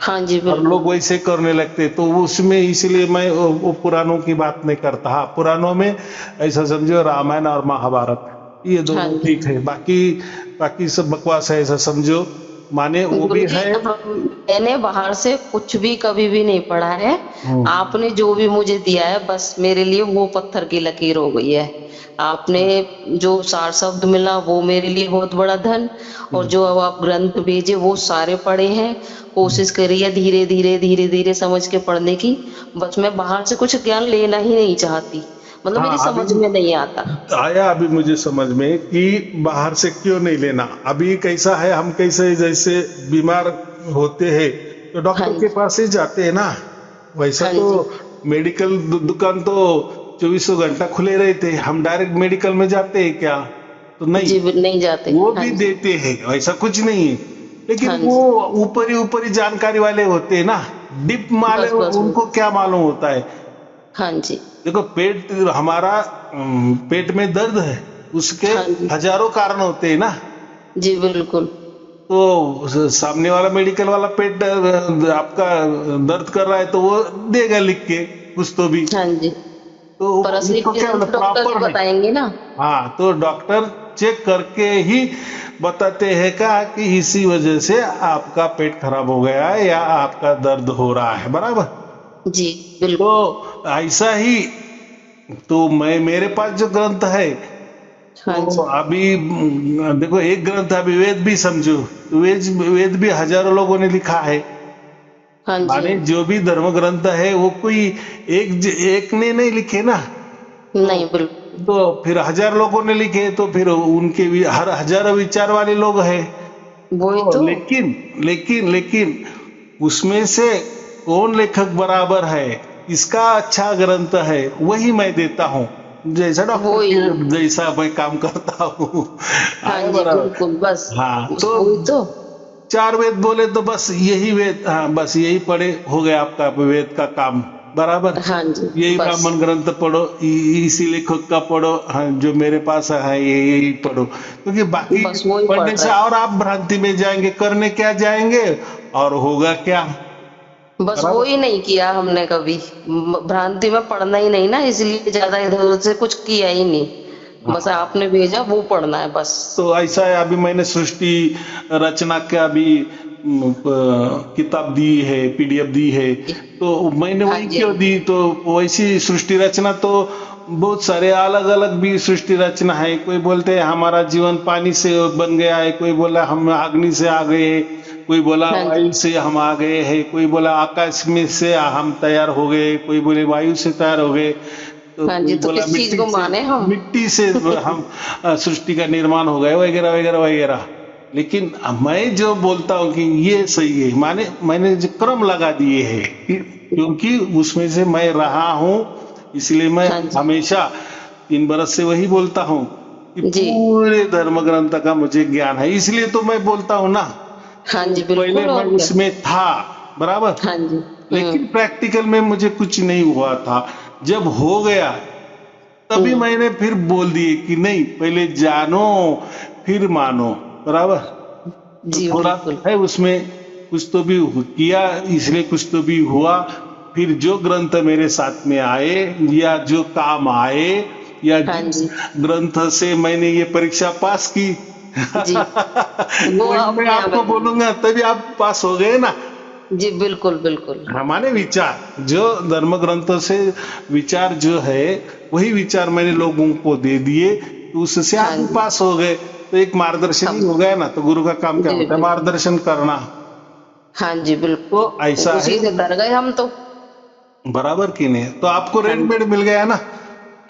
S1: हाँ जी।
S2: और
S1: बिल्कुल।
S2: लोग वैसे करने लगते, तो उसमें इसलिए मैं वो पुराणों की बात नहीं करता। हाँ पुराणों में ऐसा समझो रामायण और महाभारत ये
S1: हाँ
S2: दोनों
S1: जी।
S2: ठीक है, बाकी बाकी सब बकवास है ऐसा समझो, माने वो भी
S1: गुरुजी,
S2: है।
S1: मैंने बाहर से कुछ भी कभी भी नहीं पढ़ा है।
S2: हम्म।
S1: आपने जो भी मुझे दिया है बस मेरे लिए वो पत्थर की लकीर हो गई है। आपने जो सार शब्द मिला वो मेरे लिए बहुत बड़ा धन, और
S2: हम्म।
S1: जो अब आप ग्रंथ भेजे वो सारे पढ़े हैं। कोशिश करी है धीरे धीरे धीरे धीरे समझ के पढ़ने की। बस मैं बाहर से कुछ ज्ञान लेना ही नहीं चाहती, मतलब मेरी
S2: हाँ अभी
S1: समझ में नहीं आता।
S2: आया अभी मुझे समझ में कि बाहर से क्यों नहीं लेना। अभी कैसा है, हम कैसे जैसे बीमार होते हैं तो
S1: हाँ
S2: डॉक्टर के
S1: जी।
S2: पास ही जाते हैं ना, वैसा
S1: हाँ
S2: तो
S1: जी।
S2: मेडिकल दुकान तो 24 घंटा खुले रहते हैं, हम डायरेक्ट मेडिकल में जाते हैं क्या, तो नहीं।
S1: जी नहीं जाते।
S2: वो
S1: हाँ
S2: भी
S1: जी।
S2: देते हैं, ऐसा कुछ नहीं है, लेकिन
S1: हाँ
S2: वो
S1: जी।
S2: ऊपरी जानकारी वाले होते हैं ना, डिप माले,
S1: बस बस बस।
S2: उनको क्या मालूम होता है।
S1: हाँ जी।
S2: देखो पेट हमारा पेट में दर्द है, उसके
S1: हाँ जी,
S2: हजारों कारण होते हैं ना।
S1: जी बिल्कुल।
S2: तो सामने वाला मेडिकल वाला पेट आपका दर्द कर रहा है तो वो देगा लिख के कुछ तो भी।
S1: हाँ जी,
S2: तो
S1: पर असली
S2: उसको क्या
S1: रीजन
S2: बोला,
S1: तो डॉक्टर ही
S2: प्रॉपर नहीं।
S1: बताएंगे ना।
S2: हाँ, तो डॉक्टर चेक करके ही बताते हैं का कि इसी वजह से आपका पेट खराब हो गया है या आपका दर्द हो रहा है, बराबर।
S1: जी बिल्कुल।
S2: तो ऐसा ही, तो मैं मेरे पास जो ग्रंथ है,
S1: हाँ
S2: तो
S1: जी,
S2: अभी देखो एक ग्रंथ अभी वेद भी समझो, तो वेद वेद भी हजारों लोगों ने लिखा है।
S1: हाँ जी,
S2: माने जो भी धर्म ग्रंथ है वो कोई एक ने नहीं लिखे ना। तो
S1: नहीं बिल्कुल।
S2: तो फिर हजार लोगों ने लिखे, तो फिर उनके भी हर हजारों विचार वाले लोग हैं।
S1: वही
S2: तो
S1: तो।
S2: लेकिन लेकिन लेकिन उसमें से कौन लेखक बराबर है, इसका अच्छा ग्रंथ है वही मैं देता हूँ, जैसा डॉक्टर
S1: वही।
S2: के जैसा मैं काम करता हूँ।
S1: हाँ
S2: आया
S1: जी
S2: बराबर।
S1: बिल्कुल, बस
S2: हाँ,
S1: उस
S2: तो
S1: वही तो।
S2: चार वेद बोले तो बस यही वेद, हाँ बस यही पढ़े हो गया आपका वेद का काम, बराबर।
S1: हाँ जी,
S2: यही
S1: बस
S2: ब्राह्मण ग्रंथ पढ़ो, इसी लेखक का पढ़ो, हाँ जो मेरे पास है ये यही पढ़ो, क्योंकि बाकी
S1: बस वही पढ़
S2: पढ़ने से
S1: रहे हैं।
S2: और आप भ्रांति में जाएंगे, करने क्या जाएंगे और होगा क्या,
S1: बस वो
S2: बराबर।
S1: ही नहीं किया हमने कभी। भ्रांति में पढ़ना ही नहीं ना, इसलिए ज्यादा इधर उधर से कुछ किया ही नहीं। बस
S2: हाँ,
S1: आपने भेजा वो पढ़ना है बस।
S2: तो ऐसा है, अभी मैंने सृष्टि रचना का भी किताब दी है, पीडीएफ दी है। तो मैंने
S1: हाँ
S2: वही
S1: जी, हाँ
S2: क्यों दी, तो वैसी सृष्टि रचना तो बहुत सारे अलग अलग भी सृष्टि रचना है। कोई बोलते हैं हमारा जीवन पानी से बन गया है, कोई बोला हम अग्नि से आ गए हैं, कोई बोला
S1: हाँ जी,
S2: वायु से हम आ गए हैं, कोई बोला आकाश में से हम तैयार हो गए, कोई बोले वायु से तैयार हो गए, तो
S1: हाँ जी।
S2: कोई
S1: तो
S2: बोला
S1: किस चीज को माने हम?
S2: मिट्टी से हम सृष्टि का निर्माण हो गया, वगैरह वगैरह वगैरह। लेकिन मैं जो बोलता हूँ कि ये सही है, माने मैंने जो क्रम लगा दिए हैं क्योंकि उसमें से मैं रहा हूँ, इसलिए मैं
S1: हाँ जी,
S2: हमेशा 3 बरस से वही बोलता हूँ कि
S1: जी,
S2: पूरे धर्म ग्रंथ का मुझे ज्ञान है, इसलिए तो मैं बोलता हूँ ना।
S1: हाँ
S2: तो
S1: जी
S2: पहले
S1: बिल्कुल,
S2: मैं
S1: और क्या।
S2: उसमें था, बराबर।
S1: हाँ जी।
S2: लेकिन प्रैक्टिकल में मुझे कुछ नहीं हुआ था, जब हो गया तभी
S1: हम्म।
S2: मैंने फिर बोल दिए कि नहीं, पहले जानो फिर मानो, बराबर। तो
S1: जी
S2: थोड़ा
S1: बिल्कुल।
S2: है उसमें, कुछ तो भी किया, इसलिए कुछ तो भी हुआ। फिर जो ग्रंथ मेरे साथ में आए या जो काम आए या
S1: हाँ
S2: जिस
S1: जी,
S2: ग्रंथ से मैंने ये परीक्षा पास की
S1: जी वो
S2: वही मैं
S1: अपने आप
S2: आपको
S1: आएंगे।
S2: बोलूंगा, तभी आप पास हो गए ना।
S1: जी बिल्कुल, बिल्कुल।
S2: हमारे विचार जो धर्म ग्रंथों से विचार जो है, वही विचार मैंने लोगों को दे दिए, तो उससे आप
S1: हाँ
S2: भी
S1: जी,
S2: पास हो गए। तो एक मार्गदर्शन ही
S1: हम
S2: हो गया ना। तो गुरु का काम क्या
S1: जी
S2: होता है,
S1: बिल्कुल।
S2: मार्गदर्शन करना।
S1: हाँ जी
S2: तो
S1: बिल्कुल,
S2: ऐसा है,
S1: उसी से तर गए हम तो।
S2: बराबर की नहीं, तो आपको
S1: हाँ
S2: रेडीमेड
S1: जी,
S2: मिल गया ना।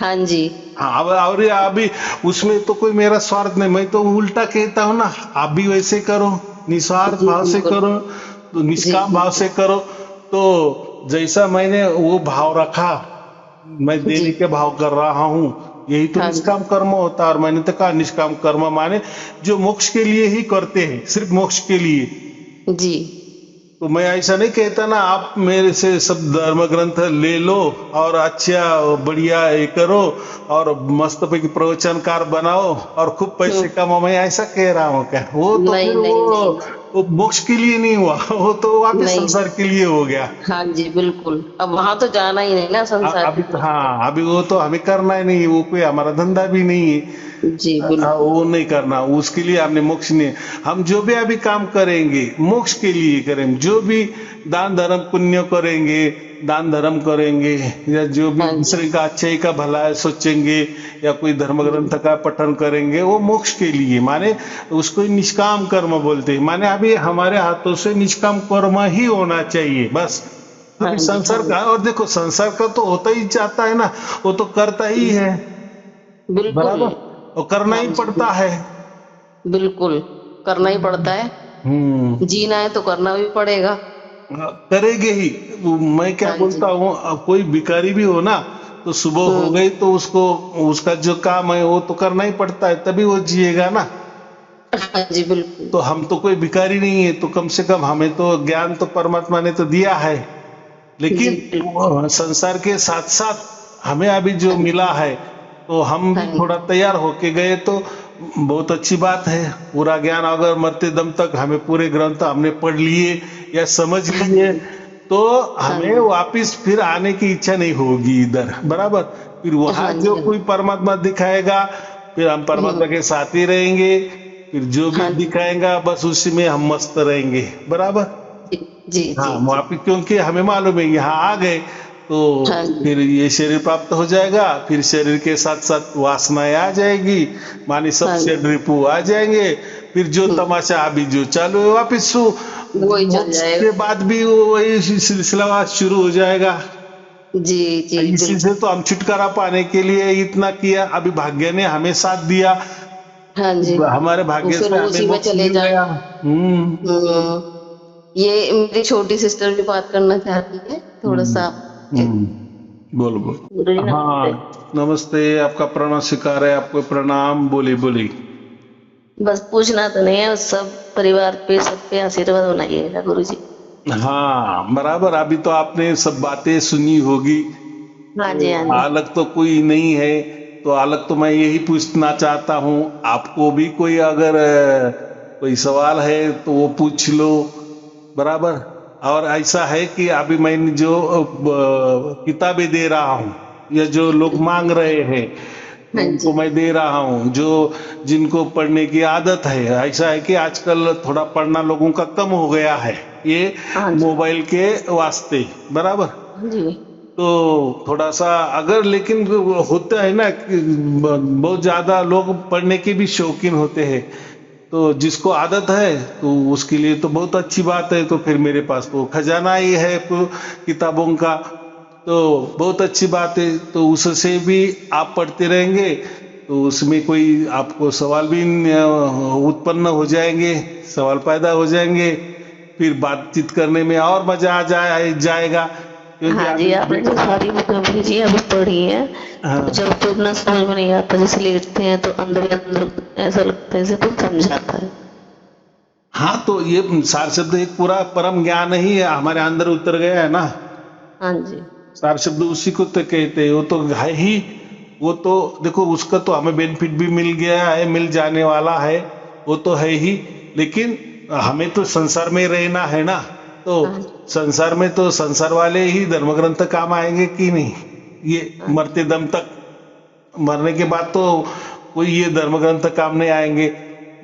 S1: हाँ जी,
S2: हाँ, अब और ये अभी उसमें तो कोई मेरा स्वार्थ नहीं, मैं तो उल्टा कहता हूँ ना, आप भी वैसे करो, निस्वार्थ
S1: जी
S2: भाव से
S1: बिल्कुल,
S2: करो, तो
S1: जी
S2: निष्काम भाव
S1: बिल्कुल,
S2: से करो। तो जैसा मैंने वो भाव रखा, मैं
S1: जी।
S2: देने के भाव कर रहा हूँ, यही तो
S1: हाँ जी,
S2: निष्काम कर्म होता है। और मैंने तो कहा निष्काम कर्म माने जो मोक्ष के लिए ही करते हैं, सिर्फ मोक्ष के लिए।
S1: जी,
S2: तो मैं ऐसा नहीं कहता ना आप मेरे से सब धर्म ग्रंथ ले लो और अच्छा बढ़िया ये करो और मस्त पैकी प्रवचनकार बनाओ और खूब पैसे
S1: हम्म।
S2: कमाओ, मैं ऐसा कह रहा हूँ क्या? वो तो
S1: नहीं
S2: फिर
S1: नहीं नहीं
S2: वो मोक्ष के लिए नहीं हुआ, वो तो वापिस
S1: नहीं।
S2: संसार के लिए हो गया।
S1: हाँ जी बिल्कुल, अब वहां तो जाना ही नहीं ना संसार
S2: अभी
S1: की
S2: तो
S1: तरफ तो।
S2: हाँ, अभी वो तो हमें करना ही नहीं है, वो कोई हमारा धंधा भी नहीं है।
S1: जी बिल्कुल।
S2: वो नहीं करना, उसके लिए हमने मोक्ष नहीं। हम जो भी अभी काम करेंगे मोक्ष के लिए करें, जो भी दान धर्म पुण्य करेंगे, दान धर्म करेंगे, या जो भी
S1: हाँ जी,
S2: दूसरे का अच्छाई का भला सोचेंगे, या कोई धर्म ग्रंथ का पठन करेंगे, वो मोक्ष के लिए, माने उसको निष्काम कर्म बोलते हैं। माने अभी हमारे हाथों से निष्काम कर्म ही होना चाहिए, बस।
S1: हाँ
S2: अभी
S1: जी, हाँ
S2: संसार का,
S1: जी,
S2: और देखो संसार का तो होता ही चाहता है ना, वो तो करता ही है,
S1: बिल्कुल।
S2: बराबर, वो करना
S1: हाँ
S2: ही
S1: जी
S2: पड़ता है।
S1: बिल्कुल, करना ही पड़ता है।
S2: हम्म।
S1: जीना है तो करना भी पड़ेगा।
S2: करेंगे ही। मैं क्या
S1: हाँ जी।
S2: बोलता हूँ, कोई भिखारी भी हो ना, तो सुबह हो
S1: हम्म।
S2: गई तो उसको उसका जो काम है वो तो करना ही पड़ता है, तभी वो जिएगा ना।
S1: हाँ जी बिल्कुल।
S2: तो हम तो कोई भिखारी नहीं है, तो कम से कम हमें तो ज्ञान तो परमात्मा ने तो दिया है।
S1: जी
S2: लेकिन
S1: बिल्कुल।
S2: वो संसार के साथ साथ हमें अभी जो मिला है, तो हम भी
S1: हाँ
S2: थोड़ा तैयार होके गए तो बहुत अच्छी बात है। पूरा ज्ञान अगर मरते दम तक हमें पूरे ग्रंथ हमने पढ़ लिए या समझ
S1: हाँ
S2: लिए
S1: जी
S2: तो
S1: हाँ
S2: हमें
S1: जी
S2: वापस फिर आने की इच्छा नहीं होगी इधर, बराबर। फिर वहां
S1: हाँ
S2: जो
S1: जी हाँ
S2: कोई परमात्मा दिखाएगा फिर हम परमात्मा के साथ ही रहेंगे। फिर जो भी
S1: हाँ जी
S2: दिखाएगा बस उसी में हम मस्त रहेंगे, बराबर।
S1: जी जी
S2: हाँ
S1: जी जी
S2: वापिस, क्योंकि हमें मालूम है यहाँ आ गए तो
S1: हाँ जी
S2: फिर ये शरीर प्राप्त हो जाएगा, फिर शरीर के साथ साथ वासनाएं आ जाएगी, माने सब
S1: हाँ जी
S2: षड रिपु आ जाएंगे। फिर जो
S1: हम्म,
S2: तमाशा अभी जो चालू है वापिस
S1: वही चल
S2: मोक्ष
S1: जाएगा।
S2: के बाद भी वो वही सिलसिला शुरू हो जाएगा।
S1: जी जी
S2: इसी से
S1: बिल्कुल।
S2: तो हम छुटकारा पाने के लिए इतना किया, अभी भाग्य ने हमें साथ दिया,
S1: हाँ जी
S2: हमारे
S1: तो
S2: भाग्य
S1: फिर
S2: से
S1: वो
S2: हमें
S1: उसी में
S2: मोक्ष
S1: चले
S2: मिल गया।
S1: जाएंगे।
S2: हम्म।
S1: हम्म ये मेरी छोटी सिस्टर भी बात करना चाहती है थोड़ा
S2: हम्म।
S1: सा।
S2: बोलो बोलो।
S1: गुरु जी
S2: हाँ,
S1: नमस्ते।
S2: नमस्ते, आपका प्रणाम स्वीकार है, आपको प्रणाम, बोली बोली।
S1: बस पूछना तो नहीं है, बस सब परिवार पे सब पे आशीर्वाद बनाइएगा गुरु जी।
S2: हाँ बराबर, अभी तो आपने सब बातें सुनी होगी
S1: हाँ जी हाँ
S2: तो
S1: जी
S2: अलग तो कोई नहीं है। तो अलग तो मैं यही पूछना चाहता हूँ, आपको भी कोई अगर कोई सवाल है तो वो पूछ लो, बराबर। और ऐसा है कि अभी मैंने जो किताबें दे रहा हूँ या जो लोग मांग रहे हैं तो
S1: हाँ
S2: उनको
S1: जी
S2: मैं दे रहा हूँ, जो जिनको पढ़ने की आदत है। ऐसा है कि आजकल थोड़ा पढ़ना लोगों का कम हो गया है, ये
S1: हाँ जी
S2: मोबाइल के वास्ते, बराबर।
S1: हाँ जी
S2: तो थोड़ा सा अगर, लेकिन होता है ना कि बहुत ज्यादा लोग पढ़ने के भी शौकीन होते हैं, तो जिसको आदत है तो उसके लिए तो बहुत अच्छी बात है। तो फिर मेरे पास तो खजाना ही है किताबों का, तो बहुत अच्छी बात है। तो उससे भी आप पढ़ते रहेंगे तो उसमें कोई आपको सवाल भी उत्पन्न हो जाएंगे, सवाल पैदा हो जाएंगे, फिर बातचीत करने में और मजा आ जाएगा, क्योंकि
S1: हाँ जी
S2: अभी
S1: आपने जो
S2: देखो।
S1: सारी बुकें भेजी जी अभी पढ़ी है तो
S2: हाँ
S1: जब तो इतना समझ में नहीं आता, जैसे लेटते हैं तो अंदर ही अंदर ऐसा लगता है जैसे कुछ समझाता है।
S2: हाँ, तो ये सार शब्द एक पूरा परम ज्ञान ही हमारे अंदर उतर गया है ना।
S1: हाँ जी
S2: सार शब्द उसी को तो कहते हैं, वो तो है ही। वो तो देखो उसका तो हमें बेनिफिट भी मिल गया है, मिल जाने वाला है, वो तो है ही। लेकिन हमें तो संसार में रहना है ना, तो
S1: हाँ जी
S2: संसार में तो संसार वाले ही धर्म ग्रंथ काम आएंगे कि नहीं, ये
S1: हाँ
S2: मरते दम तक। मरने के बाद तो कोई ये धर्म ग्रंथ काम नहीं आएंगे,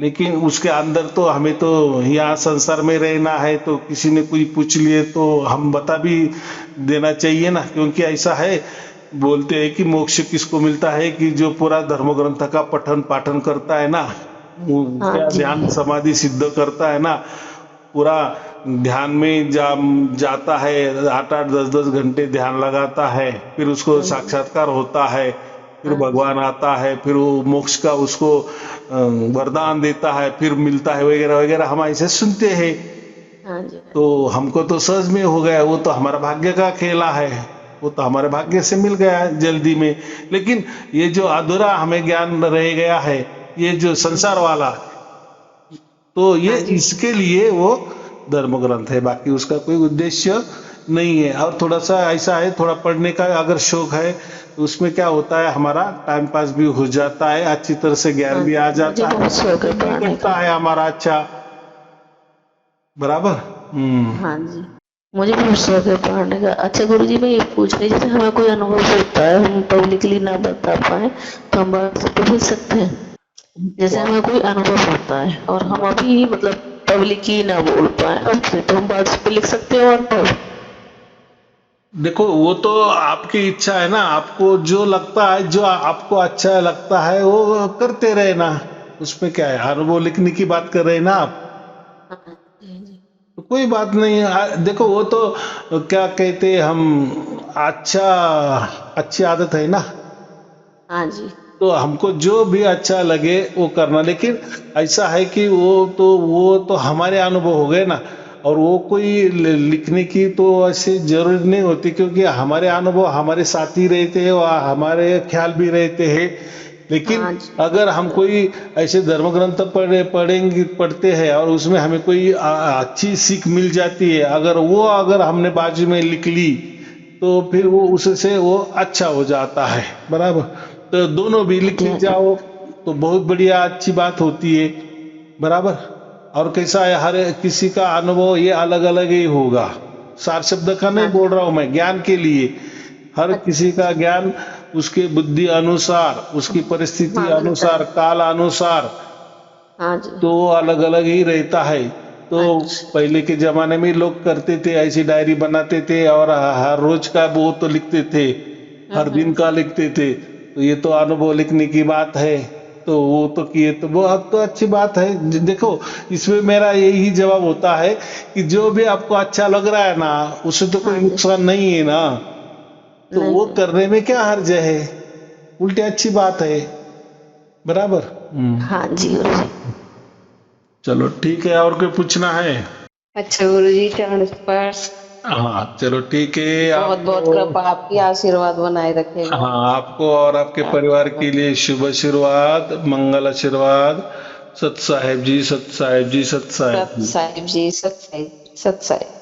S2: लेकिन उसके अंदर तो हमें तो यहाँ संसार में रहना है, तो किसी ने कोई पूछ लिए तो हम बता भी देना चाहिए ना, क्योंकि ऐसा है, बोलते हैं कि मोक्ष किसको मिलता है कि जो पूरा धर्म ग्रंथ का पठन पाठन करता है ना, वो
S1: हाँ
S2: क्या
S1: जी
S2: ध्यान समाधि सिद्ध करता है ना, पूरा ध्यान में जाता है, 8 8 10 10 घंटे ध्यान लगाता है, फिर उसको
S1: हाँ जी
S2: साक्षात्कार होता है, फिर
S1: हाँ जी
S2: भगवान आता है, फिर वो मोक्ष का उसको वरदान देता है, फिर मिलता है वगैरह वगैरह, हम ऐसे सुनते हैं।
S1: हाँ जी हाँ
S2: तो
S1: जी
S2: हमको तो सहज में हो गया, वो तो हमारा भाग्य का खेला है, वो तो हमारे भाग्य से मिल गया है जल्दी में। लेकिन ये जो अधूरा हमें ज्ञान रह गया है, ये जो संसार वाला, तो ये
S1: हाँ जी
S2: इसके लिए वो धर्म ग्रंथ है, बाकी उसका कोई उद्देश्य नहीं है। और थोड़ा सा ऐसा है, थोड़ा पढ़ने का अगर शौक है तो उसमें क्या होता है, हमारा टाइम पास भी हो जाता है, अच्छी तरह से ज्ञान
S1: हाँ
S2: भी आ
S1: जी मुझे
S2: जाता है,
S1: बहुत शौक है
S2: दिन भी
S1: पढ़ने
S2: कटता
S1: का।
S2: है हमारा अच्छा, बराबर।
S1: हाँ जी मुझे बहुत शौक है पढ़ने का। अच्छा गुरु जी मैं ये पूछ रही, जैसे हमें कोई अनुभव होता है हम पब्लिकली ना बता पाए तो हम बात सबको पूछ सकते हैं। जैसे हमें कोई अनुभव होता है और हम अभी मतलब पब्लिकली ना बोल पाए हमसे, तो हम व्हाट्सएप पे लिख सकते हो अनुभव।
S2: देखो वो तो आपकी इच्छा है ना, आपको जो लगता है, जो आपको अच्छा लगता है वो करते रहे ना, उसमें क्या है, अनुभव लिखने की बात कर रहे हैं ना आप,
S1: हाँ जी हाँ जी
S2: तो कोई बात नहीं है। देखो वो तो क्या कहते हैं हम, अच्छा, अच्छी आदत है ना,
S1: हाँ जी
S2: तो हमको जो भी अच्छा लगे वो करना। लेकिन ऐसा है कि वो तो हमारे अनुभव हो गए ना, और वो कोई लिखने की तो ऐसे जरूरी नहीं होती, क्योंकि हमारे अनुभव हमारे साथ ही रहते हैं और हमारे ख्याल भी रहते हैं। लेकिन
S1: हाँ जी
S2: अगर हम कोई ऐसे धर्म ग्रंथ पढ़ते हैं और उसमें हमें कोई अच्छी सीख मिल जाती है, अगर हमने बाजू में लिख ली तो फिर वो उससे वो अच्छा हो जाता है, बराबर। तो दोनों भी लिख के जाओ तो बहुत बढ़िया अच्छी बात होती है, बराबर। और कैसा है, हर किसी का अनुभव ये अलग अलग ही होगा। सार शब्द का नहीं
S1: हाँ
S2: बोल रहा हूं मैं, ज्ञान के लिए। हर किसी का ज्ञान उसके बुद्धि अनुसार, उसकी परिस्थिति
S1: हाँ मिलता
S2: अनुसार,
S1: है।
S2: काल अनुसार
S1: हाँ जी।
S2: तो अलग अलग ही रहता है। तो
S1: अच्छा।
S2: पहले के जमाने में लोग करते थे, ऐसी डायरी बनाते थे और हर रोज का वो तो लिखते थे, हर दिन का लिखते थे। तो ये तो अनुभव लिखने की बात है, तो वो तो किए, तो वो अब तो अच्छी बात है। देखो, इसमें मेरा यही जवाब होता है कि जो भी आपको अच्छा लग रहा है ना, उससे तो कोई
S1: हाँ जी।
S2: नुकसान नहीं है ना, तो
S1: नहीं
S2: वो
S1: नहीं।
S2: करने में क्या हर्ज है, उल्टे अच्छी बात है, बराबर।
S1: हाँ जी गुरु जी।
S2: चलो ठीक है, और कोई पूछना है?
S1: अच्छा गुरु जी, चरण स्पर्श।
S2: हाँ चलो ठीक है
S1: बहुत बहुत
S2: आपको।
S1: कृपा, आपकी आशीर्वाद बनाए रखेगा।
S2: हाँ, आपको और आपके परिवार
S1: आपका
S2: के लिए शुभ आशीर्वाद, मंगल आशीर्वाद। सत साहेब जी, सत साहेब जी, सत साहेब
S1: सत
S2: जी।
S1: साहिब जी, सत साहिब, सत साहिब।